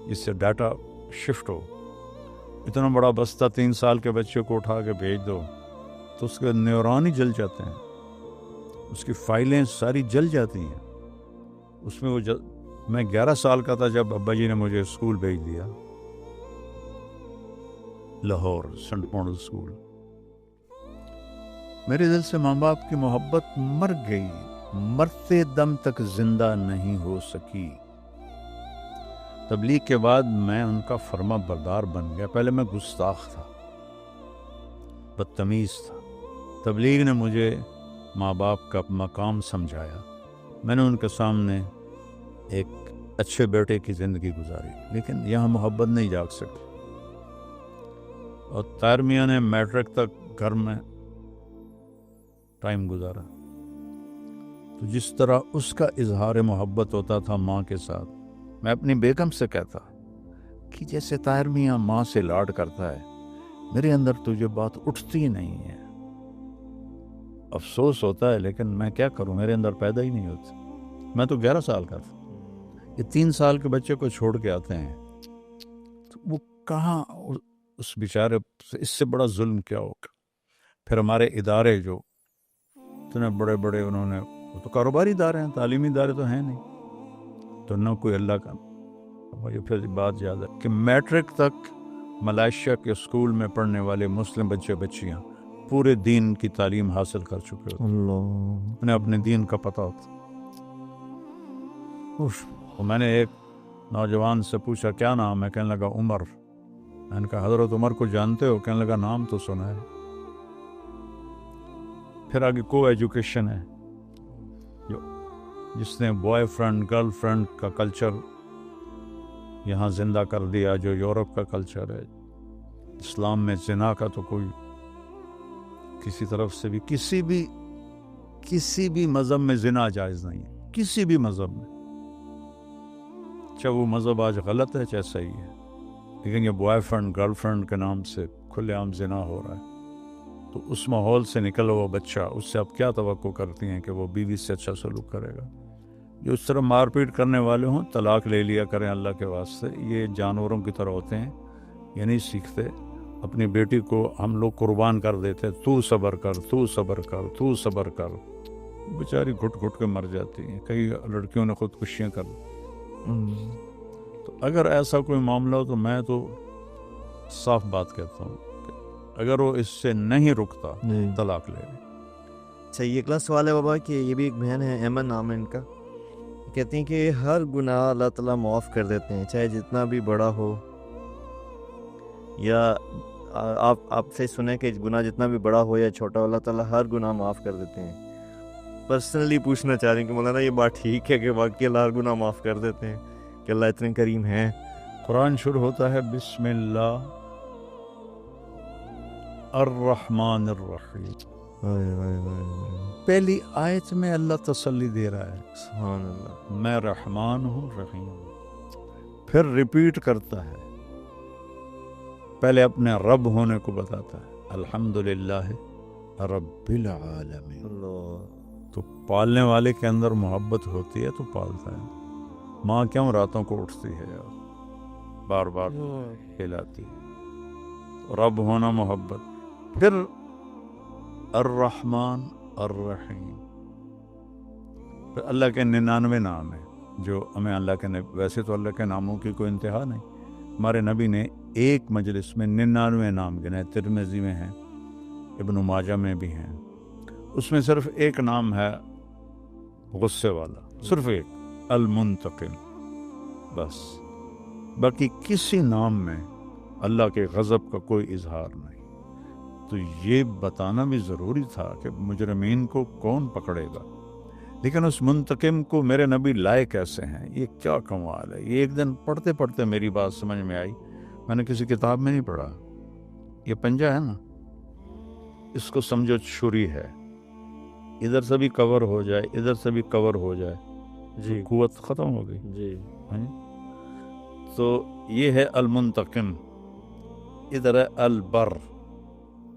جس سے ڈاٹا شفٹ ہو۔ اتنا بڑا بستہ 3 سال کے بچے کو اٹھا کے بھیج دو تو اس کے نیورون ہی جل جاتے ہیں، اس کی فائلیں ساری جل جاتی ہیں۔ اس میں میں 11 سال کا تھا جب ابا جی نے مجھے اسکول بھیج دیا، لاہور سنٹ ماڈل اسکول۔ میرے دل سے ماں باپ کی محبت مر گئی، مرتے دم تک زندہ نہیں ہو سکی۔ تبلیغ کے بعد میں ان کا فرما بردار بن گیا۔ پہلے میں گستاخ تھا، بدتمیز تھا۔ تبلیغ نے مجھے ماں باپ کا مقام سمجھایا، میں نے ان کے سامنے ایک اچھے بیٹے کی زندگی گزاری، لیکن یہاں محبت نہیں جاگ سکی۔ اور طاہر میاں نے میٹرک تک گھر میں ٹائم گزارا، تو جس طرح اس کا اظہار محبت ہوتا تھا ماں کے ساتھ، میں اپنی بیگم سے کہتا کہ جیسے طاہر میاں ماں سے لاڈ کرتا ہے، میرے اندر تو یہ بات اٹھتی نہیں ہے، افسوس ہوتا ہے لیکن میں کیا کروں، میرے اندر پیدا ہی نہیں ہوتی۔ میں تو 11 سال کا تھا، یہ 3 سال کے بچے کو چھوڑ کے آتے ہیں تو وہ کہاں، اس بیچارے سے اس سے بڑا ظلم کیا ہوگا۔ پھر ہمارے ادارے جو اتنے بڑے بڑے، انہوں نے، وہ تو کاروباری ادارے ہیں، تعلیمی ادارے تو ہیں نہیں، تو نہ کوئی اللہ کا، مجھے پھر بات یاد ہے کہ میٹرک تک ملائیشیا کے اسکول میں پڑھنے والے مسلم بچے بچیاں پورے دین کی تعلیم حاصل کر چکے ہوتے، اللہ، انہیں اپنے دین کا پتہ ہوتا۔ تو میں نے ایک نوجوان سے پوچھا کیا نام ہے، کہنے لگا عمر۔ میں نے کہا حضرت عمر کو جانتے ہو؟ کہنے لگا نام تو سنا ہے۔ پھر آگے کو ایجوکیشن ہے، جس نے بوائے فرینڈ گرل فرینڈ کا کلچر یہاں زندہ کر دیا، جو یورپ کا کلچر ہے۔ اسلام میں زنا کا تو کوئی کسی طرف سے بھی کسی بھی مذہب میں زنا جائز نہیں ہے، کسی بھی مذہب میں، چاہے وہ مذہب آج غلط ہے چاہے صحیح ہے، لیکن یہ بوائے فرینڈ گرل فرینڈ کے نام سے کھلے عام زنا ہو رہا ہے۔ تو اس ماحول سے نکل ہوا بچہ، اس سے آپ کیا توقع کرتی ہیں کہ وہ بیوی سے اچھا سلوک کرے گا؟ جو اس طرح مار پیٹ کرنے والے ہوں طلاق لے لیا کریں اللہ کے واسطے، یہ جانوروں کی طرح ہوتے ہیں، یہ نہیں سیکھتے۔ اپنی بیٹی کو ہم لوگ قربان کر دیتے، تو صبر کر، تو صبر کر، تو صبر کر، بیچاری گھٹ گھٹ کے مر جاتی ہیں، کئی لڑکیوں نے خودکشیاں کر لی۔ تو اگر ایسا کوئی معاملہ ہو تو میں تو صاف بات کہتا ہوں کہ اگر وہ اس سے نہیں رکتا طلاق لے لے۔ اچھا، یہ اگلا سوال ہے بابا کہ یہ بھی ایک بہن ہے، ایمن نام ہے ان کا، کہتی ہیں کہ ہر گناہ اللہ تعالیٰ معاف کر دیتے ہیں، چاہے جتنا بھی بڑا ہو، یا آپ سے سنیں کہ گناہ جتنا بھی بڑا ہو یا چھوٹا ہو، اللہ تعالیٰ ہر گناہ معاف کر دیتے ہیں۔ پرسنلی پوچھنا چاہ رہی ہوں کہ مولانا یہ بات ٹھیک ہے کہ واقعی اللہ ہر گناہ معاف کر دیتے ہیں، کہ اللہ اتنے کریم ہیں؟ قرآن شروع ہوتا ہے بسم اللہ الرحمن الرحیم، پہلی آیت میں اللہ تسلی دے رہا ہے، سبحان اللہ، میں رحمان ہوں رحیم ہوں۔ پھر ریپیٹ کرتا ہے، پہلے اپنے رب ہونے کو بتاتا ہے، الحمدللہ رب العالمین۔ تو پالنے والے کے اندر محبت ہوتی ہے تو پالتا ہے۔ ماں کیوں راتوں کو اٹھتی ہے یار، بار بار کھلاتی ہے، رب ہونا محبت۔ پھر الرحمن الرحیم، پھر اللہ کے 99 نام ہیں جو ہمیں اللہ کے ویسے تو اللہ کے ناموں کی کوئی انتہا نہیں، ہمارے نبی نے ایک مجلس میں 99 نام گنے، ترمذی میں ہیں، ابن ماجہ میں بھی ہیں، اس میں صرف ایک نام ہے غصے والا، صرف ایک، المنتقم، بس، باقی کسی نام میں اللہ کے غضب کا کوئی اظہار نہیں۔ تو یہ بتانا بھی ضروری تھا کہ مجرمین کو کون پکڑے گا، لیکن اس منتقم کو میرے نبی لائے کیسے ہیں، یہ کیا کمال ہے۔ یہ ایک دن پڑھتے پڑھتے میری بات سمجھ میں آئی، میں نے کسی کتاب میں نہیں پڑھا، یہ پنجہ ہے نا، اس کو سمجھو چھری ہے، ادھر سے بھی کور ہو جائے ادھر سے بھی کور ہو جائے، جی قوت ختم ہو گئی جی، تو یہ ہے المنتقم۔ ادھر ہے البر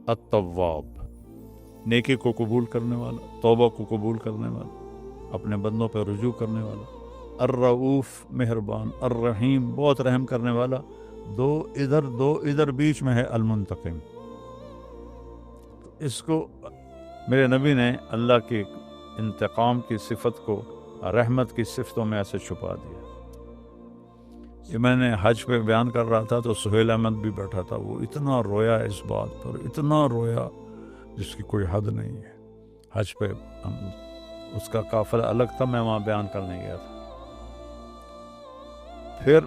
التواب، نیکی کو قبول کرنے والا، توبہ کو قبول کرنے والا، اپنے بندوں پہ رجوع کرنے والا، الرؤوف مہربان، الرحیم بہت رحم کرنے والا، دو ادھر بیچ میں ہے المنتقم۔ اس کو میرے نبی نے اللہ کے انتقام کی صفت کو رحمت کی صفتوں میں ایسے چھپا دیا۔ یہ میں نے حج پہ بیان کر رہا تھا تو سہیل احمد بھی بیٹھا تھا، وہ اتنا رویا اس بات پر، اتنا رویا جس کی کوئی حد نہیں ہے۔ حج پہ اس کا قافلہ الگ تھا، میں وہاں بیان کرنے گیا تھا۔ پھر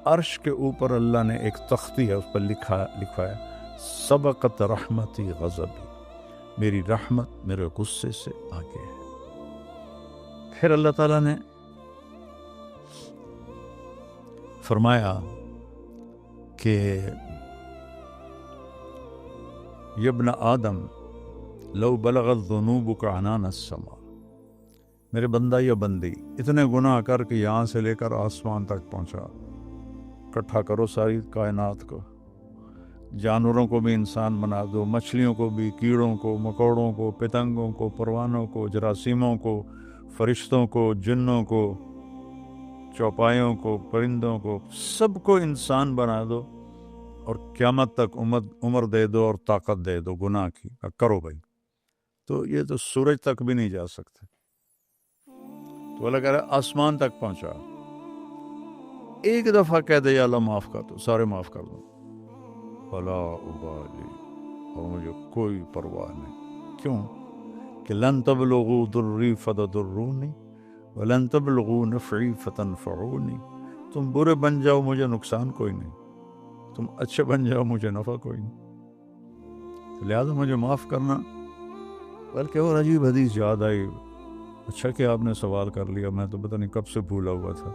عرش کے اوپر اللہ نے ایک تختی ہے، اس پر لکھا ہے سبقت رحمتی غضبی، میری رحمت میرے غصے سے آگے ہے۔ پھر اللہ تعالیٰ نے فرمایا کہ یبن آدم لو بلغت ذنوبک عنان السماء، میرے بندہ یا بندی اتنے گناہ کر کے یہاں سے لے کر آسمان تک پہنچا، اکٹھا کرو ساری کائنات کو، جانوروں کو بھی انسان بنا دو، مچھلیوں کو بھی، کیڑوں کو، مکوڑوں کو، پتنگوں کو، پروانوں کو، جراثیموں کو، فرشتوں کو، جنوں کو، چوپایوں کو، پرندوں کو، سب کو انسان بنا دو اور قیامت تک عمر دے دو اور طاقت دے دو گناہ کی، کرو بھائی، تو یہ تو سورج تک بھی نہیں جا سکتے۔ تو اللہ کہہ رہا ہے آسمان تک پہنچا، ایک دفعہ کہہ دے یا اللہ معاف کر دو، سارے معاف کر دو، فلا ابالی، اور مجھے کوئی پرواہ نہیں۔ کیوں کہ لن تبلغوا ضری فتضرونی ولن تبلغوا نفعی فتنفعونی، تم برے بن جاؤ مجھے نقصان کوئی نہیں، تم اچھے بن جاؤ مجھے نفع کوئی نہیں، تو لہٰذا مجھے معاف کرنا۔ بلکہ اور عجیب حدیث یاد آئی، اچھا کہ آپ نے سوال کر لیا، میں تو پتہ نہیں کب سے بھولا ہوا تھا۔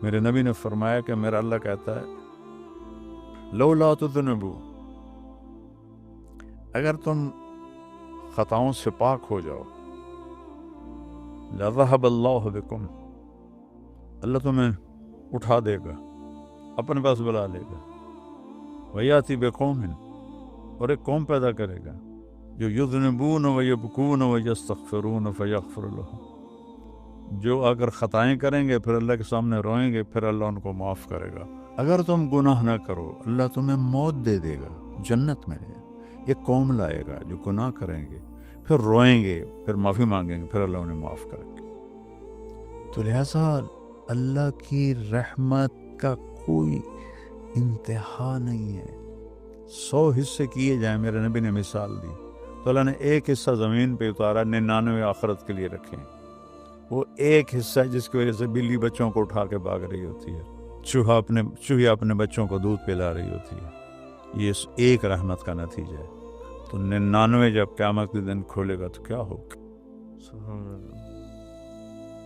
میرے نبی نے فرمایا کہ میرا اللہ کہتا ہے لولا تذنبوا، اگر تم خطاؤں سے پاک ہو جاؤ، لذهب اللہ بکم، اللہ تمہیں اٹھا دے گا، اپنے پاس بلا لے گا، ویاتی بقوم، اور ایک قوم پیدا کرے گا جو یذنبون ویبکون ویستغفرون فیغفر لهم، جو اگر خطائیں کریں گے پھر اللہ کے سامنے روئیں گے پھر اللہ ان کو معاف کرے گا۔ اگر تم گناہ نہ کرو اللہ تمہیں موت دے دے گا، جنت میں ایک قوم لائے گا جو گناہ کریں گے، پھر روئیں گے، پھر معافی مانگیں گے، پھر اللہ انہیں معاف کریں گے۔ تو لہٰذا اللہ کی رحمت کا کوئی انتہا نہیں ہے۔ 100 حصے کیے جائیں، میرے نبی نے مثال دی، تو اللہ نے ایک حصہ زمین پہ اتارا، 99 آخرت کے لیے رکھیں۔ وہ ایک حصہ ہے جس کی وجہ سے بلی بچوں کو اٹھا کے بھاگ رہی ہوتی ہے، چوہا اپنے بچوں کو دودھ پلا رہی ہوتی ہے، یہ ایک رحمت کا نتیجہ ہے۔ تو 99 جب قیامت کے دن کھولے گا تو کیا ہوگا؟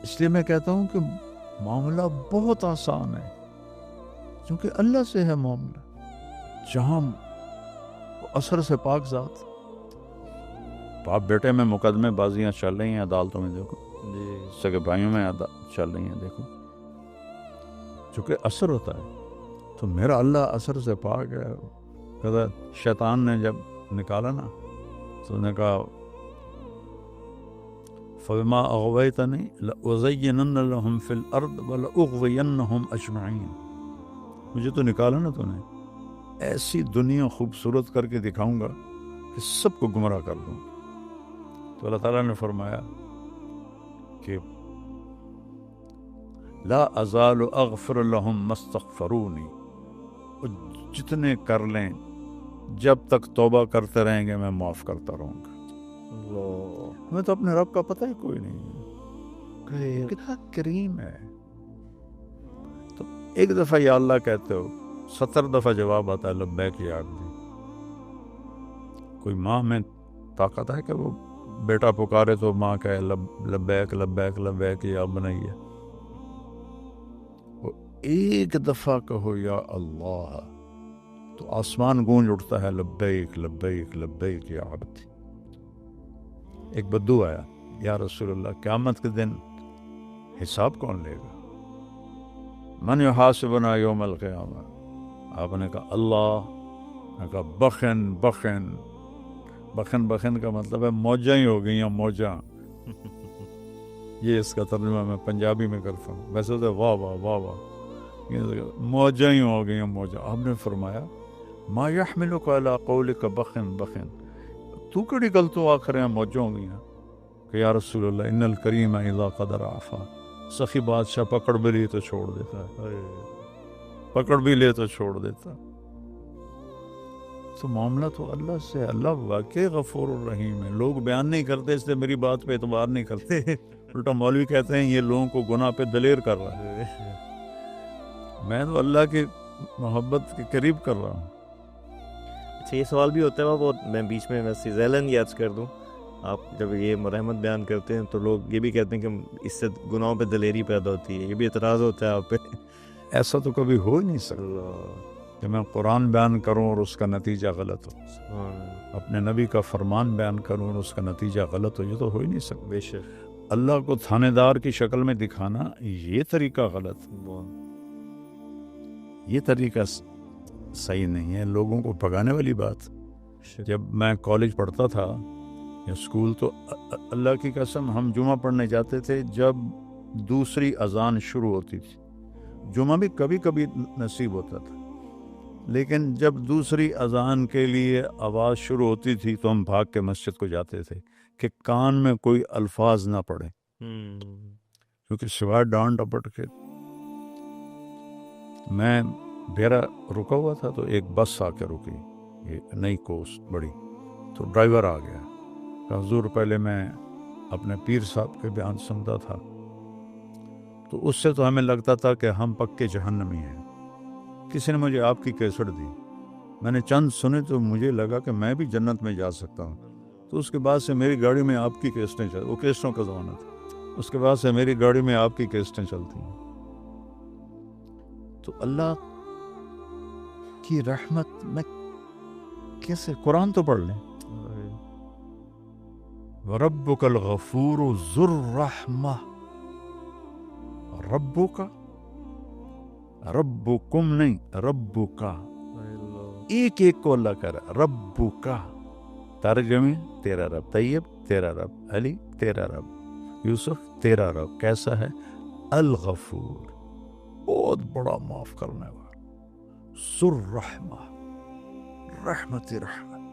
اس لیے میں کہتا ہوں کہ معاملہ بہت آسان ہے، کیونکہ اللہ سے ہے معاملہ، جہاں اثر سے پاک ذات۔ باپ بیٹے میں مقدمے بازیاں چل رہی ہیں عدالتوں میں، دیکھو جی، سگے بھائیوں میں چل رہی ہیں، دیکھو، چونکہ اثر ہوتا ہے۔ تو میرا اللہ اثر سے پاک ہے۔ کہتا شیطان نے جب نکالا نا تو نے کہا فَبِمَا أَغْوَيْتَنِي لَأُزَيِّنَنَّ لَهُمْ فِي الْأَرْضِ وَلَأُغْوِيَنَّهُمْ أَجْمَعِينَ، مجھے تو نکالا نا تو نے، ایسی دنیا خوبصورت کر کے دکھاؤں گا کہ سب کو گمراہ کر دوں۔ تو اللہ تعالیٰ نے فرمایا کہ لا ازال اغفر لهم ما استغفرونی، جتنے کر لیں جب تک توبہ کرتے رہیں گے میں معاف کرتا رہوں گا۔ ہمیں تو اپنے رب کا پتہ ہی کوئی نہیں، کتنا کریم ہے۔ تو ایک دفعہ یا اللہ کہتے ہو، 70 دفعہ جواب آتا ہے لبیک یا عبدی۔ کوئی ماں میں طاقت ہے کہ وہ بیٹا پکارے تو ماں کہے لبیک لبیک لبیک یا بنیہ؟ وہ ایک دفعہ کہو یا اللہ تو آسمان گونج اٹھتا ہے لبیک لبیک لبیک یا عبدی۔ ایک بدو آیا، یا رسول اللہ قیامت کے دن حساب کون لے گا؟ من یحاسبنا یوم القیامہ؟ آپ نے کہا اللہ، نے کہا بخن بخن بخن بخن کا مطلب ہے موجاں ہی ہو گئی ہیں، موجاں۔ یہ اس کا ترجمہ میں پنجابی میں کرتا ہوں، ویسے تو واہ واہ واہ واہ، موجاں ہی ہو گئی ہیں موجاں۔ آپ نے فرمایا ما یحملک علی قولک بخن بخن، تو کڑی گل تو آخر ہیں موجوں ہو گئی ہیں؟ کہ یا رسول اللہ ان الکریم اذا قدر عفا، سخی بادشاہ پکڑ بھی لے تو چھوڑ دیتا ہے، پکڑ بھی لے تو چھوڑ دیتا۔ تو معاملہ تو اللہ سے، اللہ واقعی غفور الرحیم ہے۔ لوگ بیان نہیں کرتے، اس لیے میری بات پہ اعتبار نہیں کرتے، الٹا مولوی کہتے ہیں یہ لوگوں کو گناہ پہ دلیر کر رہا ہے۔ میں تو اللہ کی محبت کے قریب کر رہا ہوں۔ اچھا یہ سوال بھی ہوتا ہے وہ میں بیچ میں ویسے ذیلاً یاد کر دوں، آپ جب یہ رحمت بیان کرتے ہیں تو لوگ یہ بھی کہتے ہیں کہ اس سے گناہوں پہ دلیری پیدا ہوتی ہے، یہ بھی اعتراض ہوتا ہے آپ پہ؟ ایسا تو کبھی ہو ہی نہیں سکتا کہ میں قرآن بیان کروں اور اس کا نتیجہ غلط ہو، اپنے نبی کا فرمان بیان کروں اور اس کا نتیجہ غلط ہو، یہ تو ہو ہی نہیں سکتا۔ بے شک اللہ کو تھانے دار کی شکل میں دکھانا یہ طریقہ غلط، یہ طریقہ صحیح نہیں ہے، لوگوں کو بھگانے والی بات۔ جب میں کالج پڑھتا تھا یا اسکول تو اللہ کی قسم ہم جمعہ پڑھنے جاتے تھے جب دوسری اذان شروع ہوتی تھی۔ جمعہ بھی کبھی کبھی نصیب ہوتا تھا، لیکن جب دوسری اذان کے لیے آواز شروع ہوتی تھی تو ہم بھاگ کے مسجد کو جاتے تھے کہ کان میں کوئی الفاظ نہ پڑے، کیونکہ سوائے ڈانٹ ڈپٹ کے۔ میں بیرا رکا ہوا تھا تو ایک بس آ کے رکی، یہ نئی کوسٹ بڑی، تو ڈرائیور آ گیا کہ حضور پہلے میں اپنے پیر صاحب کے بیان سنتا تھا تو اس سے تو ہمیں لگتا تھا کہ ہم پکے جہنمی ہیں۔ کسی نے مجھے آپ کی کیسٹ دی، میں نے چند سنے تو مجھے لگا کہ میں بھی جنت میں جا سکتا ہوں۔ تو اس کے بعد سے میری گاڑی میں آپ کی کیسٹیں چلتی، وہ کیسٹوں کا زمانہ تھا، اس کے بعد سے میری گاڑی میں آپ کی کیسٹیں چلتی ہیں۔ تو اللہ کی رحمت میں کیسے، قرآن تو پڑھ لیں، وَرَبُّكَ الْغَفُورُ ذُو الرَّحْمَةِ، ربک، ربکم نہیں، ربک، ایک ایک کو اللہ کہہ رہا ہے، ربک، ترجمے تیرا رب، طیب تیرا رب، علی تیرا رب، یوسف تیرا رب کیسا ہے؟ الغفور، بہت بڑا معاف کرنے والا، ذو الرحمہ، رحمت رحمت۔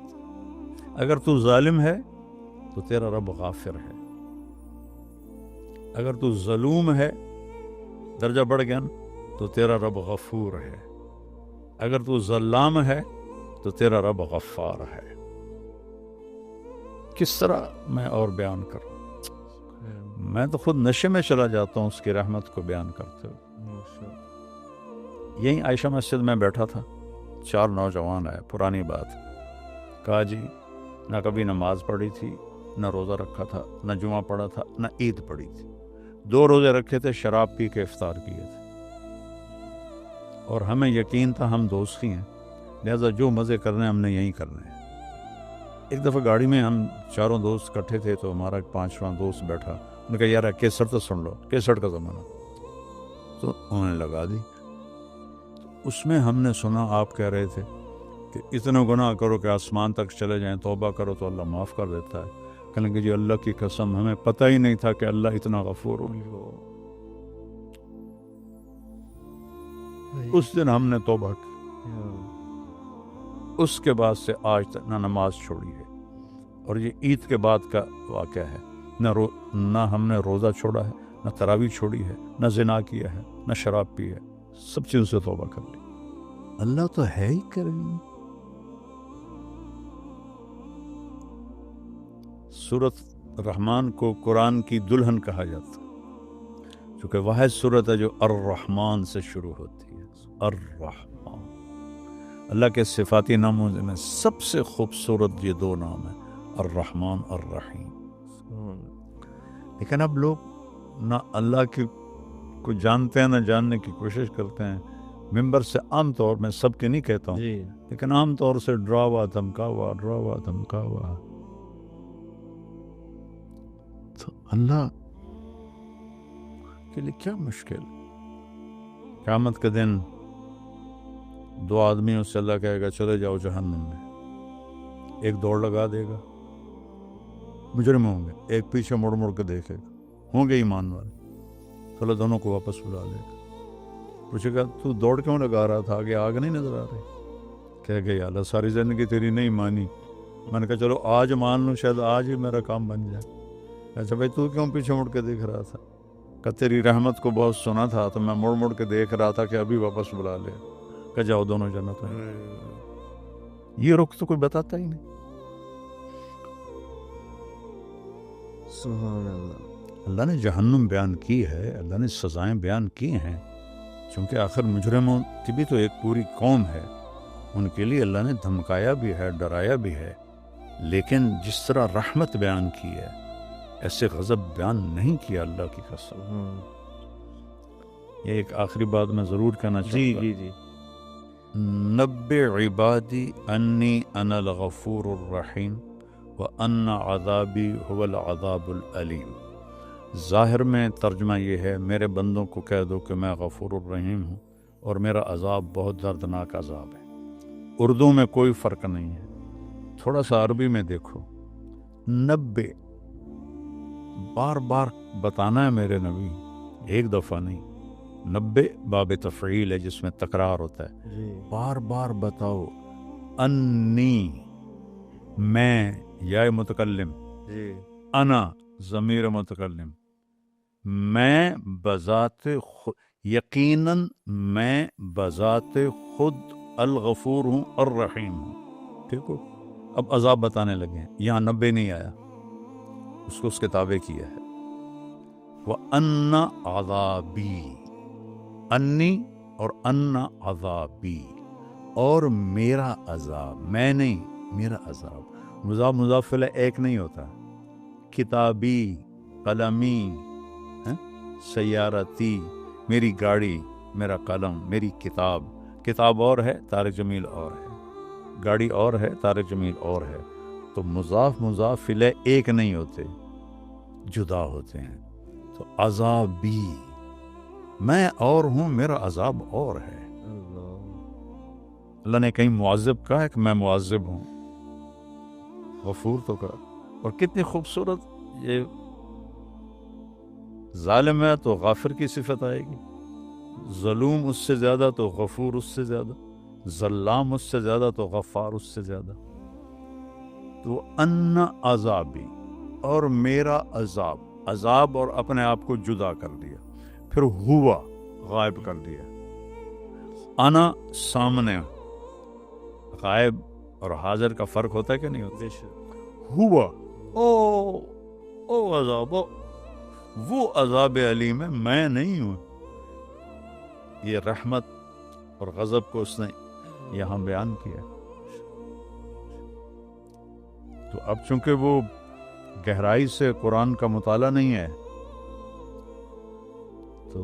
اگر تو ظالم ہے تو تیرا رب غافر ہے، اگر تو ظلوم ہے، درجہ بڑھ گیا نا، تو تیرا رب غفور ہے، اگر تو ظلام ہے تو تیرا رب غفار ہے۔ کس طرح میں اور بیان کروں، میں تو خود نشے میں چلا جاتا ہوں اس کی رحمت کو بیان کرتے ہوئے۔ یہیں عائشہ مسجد میں بیٹھا تھا، 4 نوجوان آئے، پرانی بات، کہا جی نہ کبھی نماز پڑھی تھی، نہ روزہ رکھا تھا، نہ جمعہ پڑھا تھا، نہ عید پڑھی تھی، 2 روزے رکھے تھے، شراب پی کے افطار کیے تھے، اور ہمیں یقین تھا ہم دوست ہی ہیں، لہذا جو مزے کرنے ہم نے یہیں کرنے ہیں۔ ایک دفعہ گاڑی میں ہم 4 دوست اکٹھے تھے تو ہمارا 5واں دوست بیٹھا، انہوں نے کہا یار کیسٹ تو سن لو، کیسٹ کا زمانہ، تو انہوں نے لگا دی۔ اس میں ہم نے سنا آپ کہہ رہے تھے کہ اتنے گناہ کرو کہ آسمان تک چلے جائیں، توبہ کرو تو اللہ معاف کر دیتا ہے۔ کہنے کہ جی اللہ کی قسم ہمیں پتہ ہی نہیں تھا کہ اللہ اتنا غفور ہو۔ اس دن ہم نے توبہ کی، اس کے بعد سے آج تک نہ نماز چھوڑی ہے، اور یہ عید کے بعد کا واقعہ ہے، نہ ہم نے روزہ چھوڑا ہے، نہ تراویح چھوڑی ہے، نہ زنا کیا ہے، نہ شراب پی ہے، سب چیزوں سے توبہ کر لی۔ اللہ تو ہے ہی کریم۔ سورۃ رحمان کو قرآن کی دلہن کہا جاتا ہے، چونکہ واحد سورت ہے جو الرحمن سے شروع ہوتی ہے۔ الرحمن، اللہ کے صفاتی ناموں میں سب سے خوبصورت یہ 2 نام ہیں، الرحمن الرحیم۔ لیکن اب لوگ نہ اللہ کی کو جانتے ہیں نہ جاننے کی کوشش کرتے ہیں۔ ممبر سے عام طور میں سب کے نہیں کہتا ہوں، لیکن عام طور سے ڈراوا دھمکاوا، ڈراوا دھمکاوا۔ تو اللہ کے لیے کیا مشکل؟ قیامت کے دن 2 آدمیوں سے اللہ کہے گا چلے جاؤ جہنم میں، ایک دوڑ لگا دے گا، مجرم ہوں گے، ایک پیچھے مڑ مڑ کے دیکھے گا، ہوں گے ایمان والے، تو اللہ دونوں کو واپس بلا لے گا۔ پوچھے گا تو دوڑ کیوں لگا رہا تھا، آگے آگ نہیں نظر آ رہی؟ کہہ گیا اللہ ساری زندگی تیری نہیں مانی، میں نے کہا چلو آج مان لوں، شاید آج ہی میرا کام بن جائے۔ اچھا بھائی تو کیوں پیچھے مڑ کے دیکھ رہا تھا؟ کہ تیری رحمت کو بہت سنا تھا تو میں مڑ مڑ کے دیکھ رہا تھا کہ ابھی واپس بلا لے، کہ جاؤ دونوں جنت میں۔ یہ رخ تو کوئی بتاتا ہی نہیں۔ سبحان اللہ۔ اللہ نے جہنم بیان کی ہے، اللہ نے سزائیں بیان کی ہیں، چونکہ آخر مجرموں کی بھی تو ایک پوری قوم ہے، ان کے لیے اللہ نے دھمکایا بھی ہے، ڈرایا بھی ہے، لیکن جس طرح رحمت بیان کی ہے ایسے غضب بیان نہیں کیا اللہ کی قسم۔ یہ ایک آخری بات میں ضرور کہنا چاہوں گا، جی نبئ عبادی انی انا الغفور الرحیم وان عذابی هو العذاب العلیم۔ ظاہر میں ترجمہ یہ ہے میرے بندوں کو کہہ دو کہ میں غفور الرحیم ہوں اور میرا عذاب بہت دردناک عذاب ہے۔ اردو میں کوئی فرق نہیں ہے، تھوڑا سا عربی میں دیکھو، 90 بار بار بتانا ہے میرے نبی، ایک دفعہ نہیں، 90 باب تفعیل ہے جس میں تکرار ہوتا ہے، جی بار بار بتاؤ، انی میں یا متکلم، جی انا ضمیر متکلم، میں بذات یقیناً میں بذات خود الغفور ہوں الرحیم ہوں، ٹھیک ہو؟ اب عذاب بتانے لگے ہیں، یہاں 90 نہیں آیا، اس کو اس کتابیں کیا ہے، وَأَنَّ عَذَابِي، انی اور ان عذابی، اور میرا عذاب، میں نہیں میرا عذاب، مضاف مضاف الیہ ایک نہیں ہوتا، کتابی، قلمی، سیارتی، میری گاڑی، میرا قلم، میری کتاب، کتاب اور ہے، طارق جمیل اور ہے، گاڑی اور ہے، طارق جمیل اور ہے، تو مضاف مضاف الیہ ایک نہیں ہوتے، جدا ہوتے ہیں، تو عذابی، میں اور ہوں، میرا عذاب اور ہے۔ اللہ نے کہیں معذب کہا ہے کہ میں معذب ہوں، غفور تو کہا، اور کتنی خوبصورت، یہ ظالم ہے تو غافر کی صفت آئے گی، ظلوم اس سے زیادہ تو غفور اس سے زیادہ، ظلام اس سے زیادہ تو غفار اس سے زیادہ، تو ان عذابی، اور میرا عذاب، عذاب اور اپنے آپ کو جدا کر دیا، پھر ہوا غائب کر دیا، انا سامنے، غائب اور حاضر کا فرق ہوتا ہے کہ نہیں ہوتا؟ ہوا، او عذاب، وہ عذاب علیم ہے، میں نہیں ہوں۔ یہ رحمت اور غضب کو اس نے یہاں بیان کیا، تو اب چونکہ وہ گہرائی سے قرآن کا مطالعہ نہیں ہے تو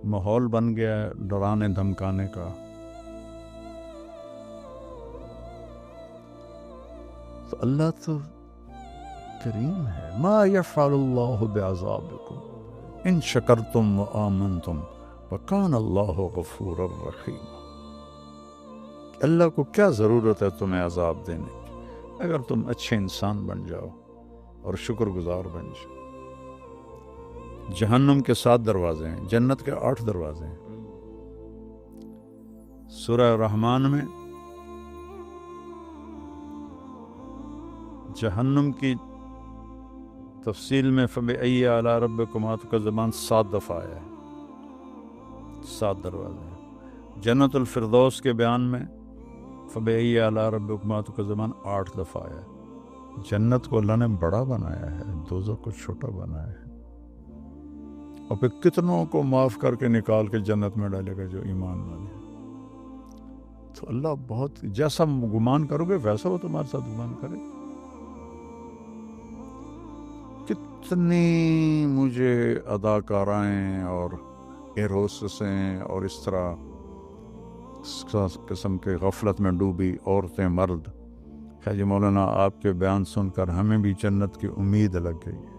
ماحول بن گیا ہے ڈرانے دھمکانے کا، تو اللہ تو کریم ہے، ما یفعل اللہ بعذابکم ان شکرتم وآمنتم وکان اللہ غفورا رحیما، اللہ کو کیا ضرورت ہے تمہیں عذاب دینے کی اگر تم اچھے انسان بن جاؤ اور شکر گزار بن جاؤ۔ جہنم کے 7 دروازے ہیں، جنت کے 8 دروازے ہیں۔ سورہ رحمان میں جہنم کی تفصیل میں فَبِأَيِّ آلَاءِ رَبِّكُمَا تُكَذِّبَانِ 7 دفعہ آیا ہے، 7 دروازے ہیں۔ جنت الفردوس کے بیان میں فَبِأَيِّ آلَاءِ رَبِّكُمَا تُكَذِّبَانِ 8 دفعہ آیا ہے۔ جنت کو اللہ نے بڑا بنایا ہے، دوزخ کو چھوٹا بنایا ہے، اور پھر کتنوں کو معاف کر کے نکال کے جنت میں ڈالے گا جو ایمان والے ہیں۔ تو اللہ بہت، جیسا گمان کرو گے ویسا وہ تمہارے ساتھ گمان کرے۔ کتنی مجھے اداکارائیں اور ایروسسیں اور اس طرح اس قسم کے غفلت میں ڈوبی عورتیں مرد، خیر جی مولانا آپ کے بیان سن کر ہمیں بھی جنت کی امید لگ گئی ہے۔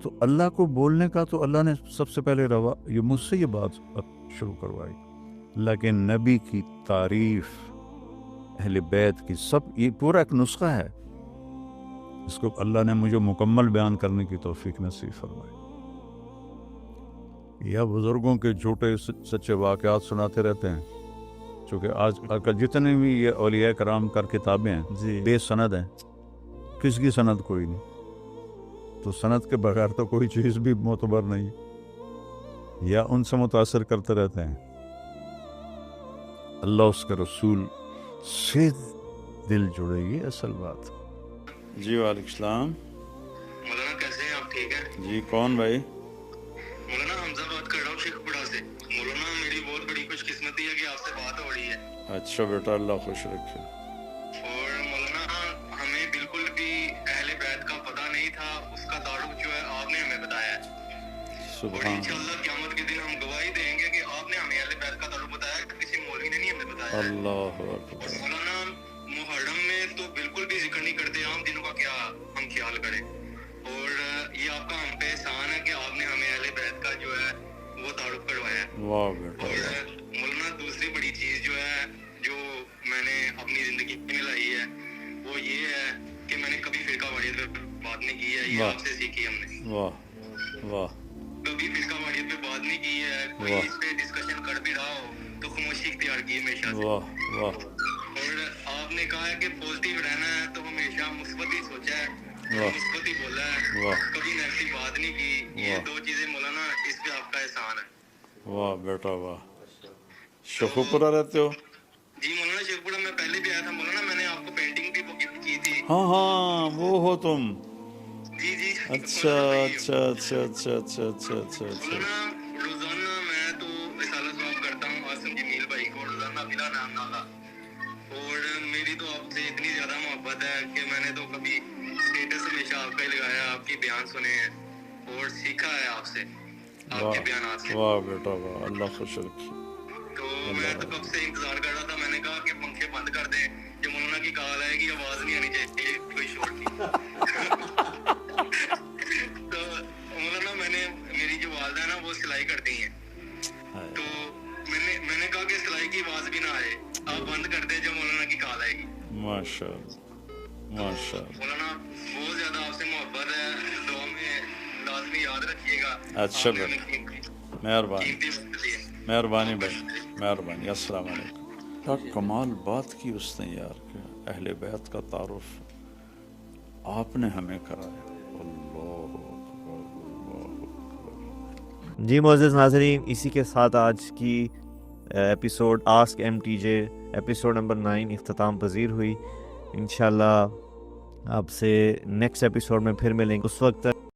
تو اللہ کو بولنے کا تو اللہ نے سب سے پہلے یہ مجھ سے یہ بات شروع کروائی، لیکن نبی کی تعریف، اہل بیت کی، سب یہ پورا ایک نسخہ ہے، اس کو اللہ نے مجھے مکمل بیان کرنے کی توفیق نصیب فرمائی۔ یا بزرگوں کے جھوٹے سچے واقعات سناتے رہتے ہیں، چونکہ آج کل جتنے بھی یہ اولیاء کرام کر کتابیں ہیں جی بے سند ہیں، کس کی سند کوئی نہیں، تو سند کے بغیر تو کوئی چیز بھی معتبر نہیں، یا ان سے متاثر کرتے رہتے ہیں۔ اللہ اس کے رسول سے دل جڑے، یہ اصل بات۔ جی وعلیکم السلام۔ مولانا کیسے ہیں آپ؟ ٹھیک ہے جی کون بھائی؟ مولانا حمزہ بات کر رہا ہوں شیخ پڑا سے۔ مولانا میری بہت بڑی خوش قسمتی ہے کہ آپ سے بات ہو رہی ہے۔ اچھا بیٹا، اللہ خوش رکھے۔ اور مولانا ہمیں بالکل بھی اہل بیت کا پتہ نہیں تھا، اس کا تعارف جو ہے آپ نے ہمیں بتایا ہے، اور سبحان انشاءاللہ قیامت کے دن ہم گواہی دیں گے کہ آپ نے ہمیں اہل بیت کا تعارف بتایا ہے، کسی مولوی نے نہیں ہمیں بتایا ہے۔ اللہ اور اکبر۔ مولانا محرم میں تو بالکل بھی ذکر نہیں کرتے، عام دنوں کا کیا ہم خیال کریں، اور یہ آپ کا ہم پہ احسان ہے کہ آپ واہ بیٹا اور واہ مولانا دوسری بڑی چیز جو ہے جو میں نے اپنی زندگی میں لائی ہے وہ یہ ہے کہ میں نے کبھی فرقہ واریت پہ بات نہیں کی ہے. یہ واہ. آپ سے سیکھی ہم نے. واہ واہ کبھی فرقہ واریت پہ بات نہیں کی ہے. کوئی واہ. اس پہ ڈسکشن کر بھی رہا ہو تو خاموشی اختیار کی ہمیشہ سے. واہ واہ اور آپ نے کہا ہے کہ پازیٹیو رہنا ہے تو ہمیشہ مثبت ہی سوچا ہے, واہ. مثبت ہی بولا ہے, واہ. کبھی نیگیٹو بات نہیں کی. یہ واہ. 2 چیزیں مولانا اس پہ آپ کا احسان ہے. واہ بیٹا واہ. شکوپورہ رہتے ہو؟ جی مولانا شیخپورہ میں پہلے بھی آیا تھا مولانا. میں نے آپ کو پینٹنگ بھی گفٹ کی تھی. ہاں ہاں وہ ہو تم. جی جی اچھا مولانا وہی ہوں. اچھا اچھا اچھا اچھا اچھا اچھا اچھا. مولانا روزانہ میں تو رسالہ ثواب کرتا ہوں عاصم جمیل بھائی کو روزانہ بلا نام نالا. اور میری تو آپ سے اتنی زیادہ محبت ہے کہ میں نے تو کبھی اسٹیٹس ہمیشہ آپ کا ہی لگایا, آپ کے بیان سنے ہیں اور سیکھا ہے آپ سے, آپ کے بیانات سے. واہ بیٹا واہ. اللہ خوش رکھے. تو میں تو کب سے انتظار کر رہا تھا. میں نے کہا کہ پنکھے بند کر دیں کہ مولانا کی کال آئے گی, آواز نہیں آنی چاہیے کوئی شور کی. تو مولانا میں نے میری جو والدہ ہے نا وہ سلائی کرتی ہیں, تو میں نے کہا کہ سلائی کی آواز بھی نہ آئے, آپ بند کر دیں جب مولانا کی کال آئے گی. ماشاء اللہ ماشاء اللہ. مولانا بہت زیادہ آپ سے محبت ہے. دعا میں لازمی یاد رکھیے گا. اچھا آپ نے بیٹا. ہمیں مہربانی قیمتی وقت دیا. مہربانی بھائی مہربانی. السلام علیکم. کیا کمال بات کی اس نے یار, کہ اہل بیت کا تعارف آپ نے ہمیں کرایا. اللہ اکبر اللہ اکبر. جی معزز ناظرین, اسی کے ساتھ آج کی ایپیسوڈ آسک ایم ٹی جے ایپیسوڈ نمبر 9 اختتام پذیر ہوئی. انشاءاللہ آپ سے نیکسٹ ایپیسوڈ میں پھر ملیں گے. اس وقت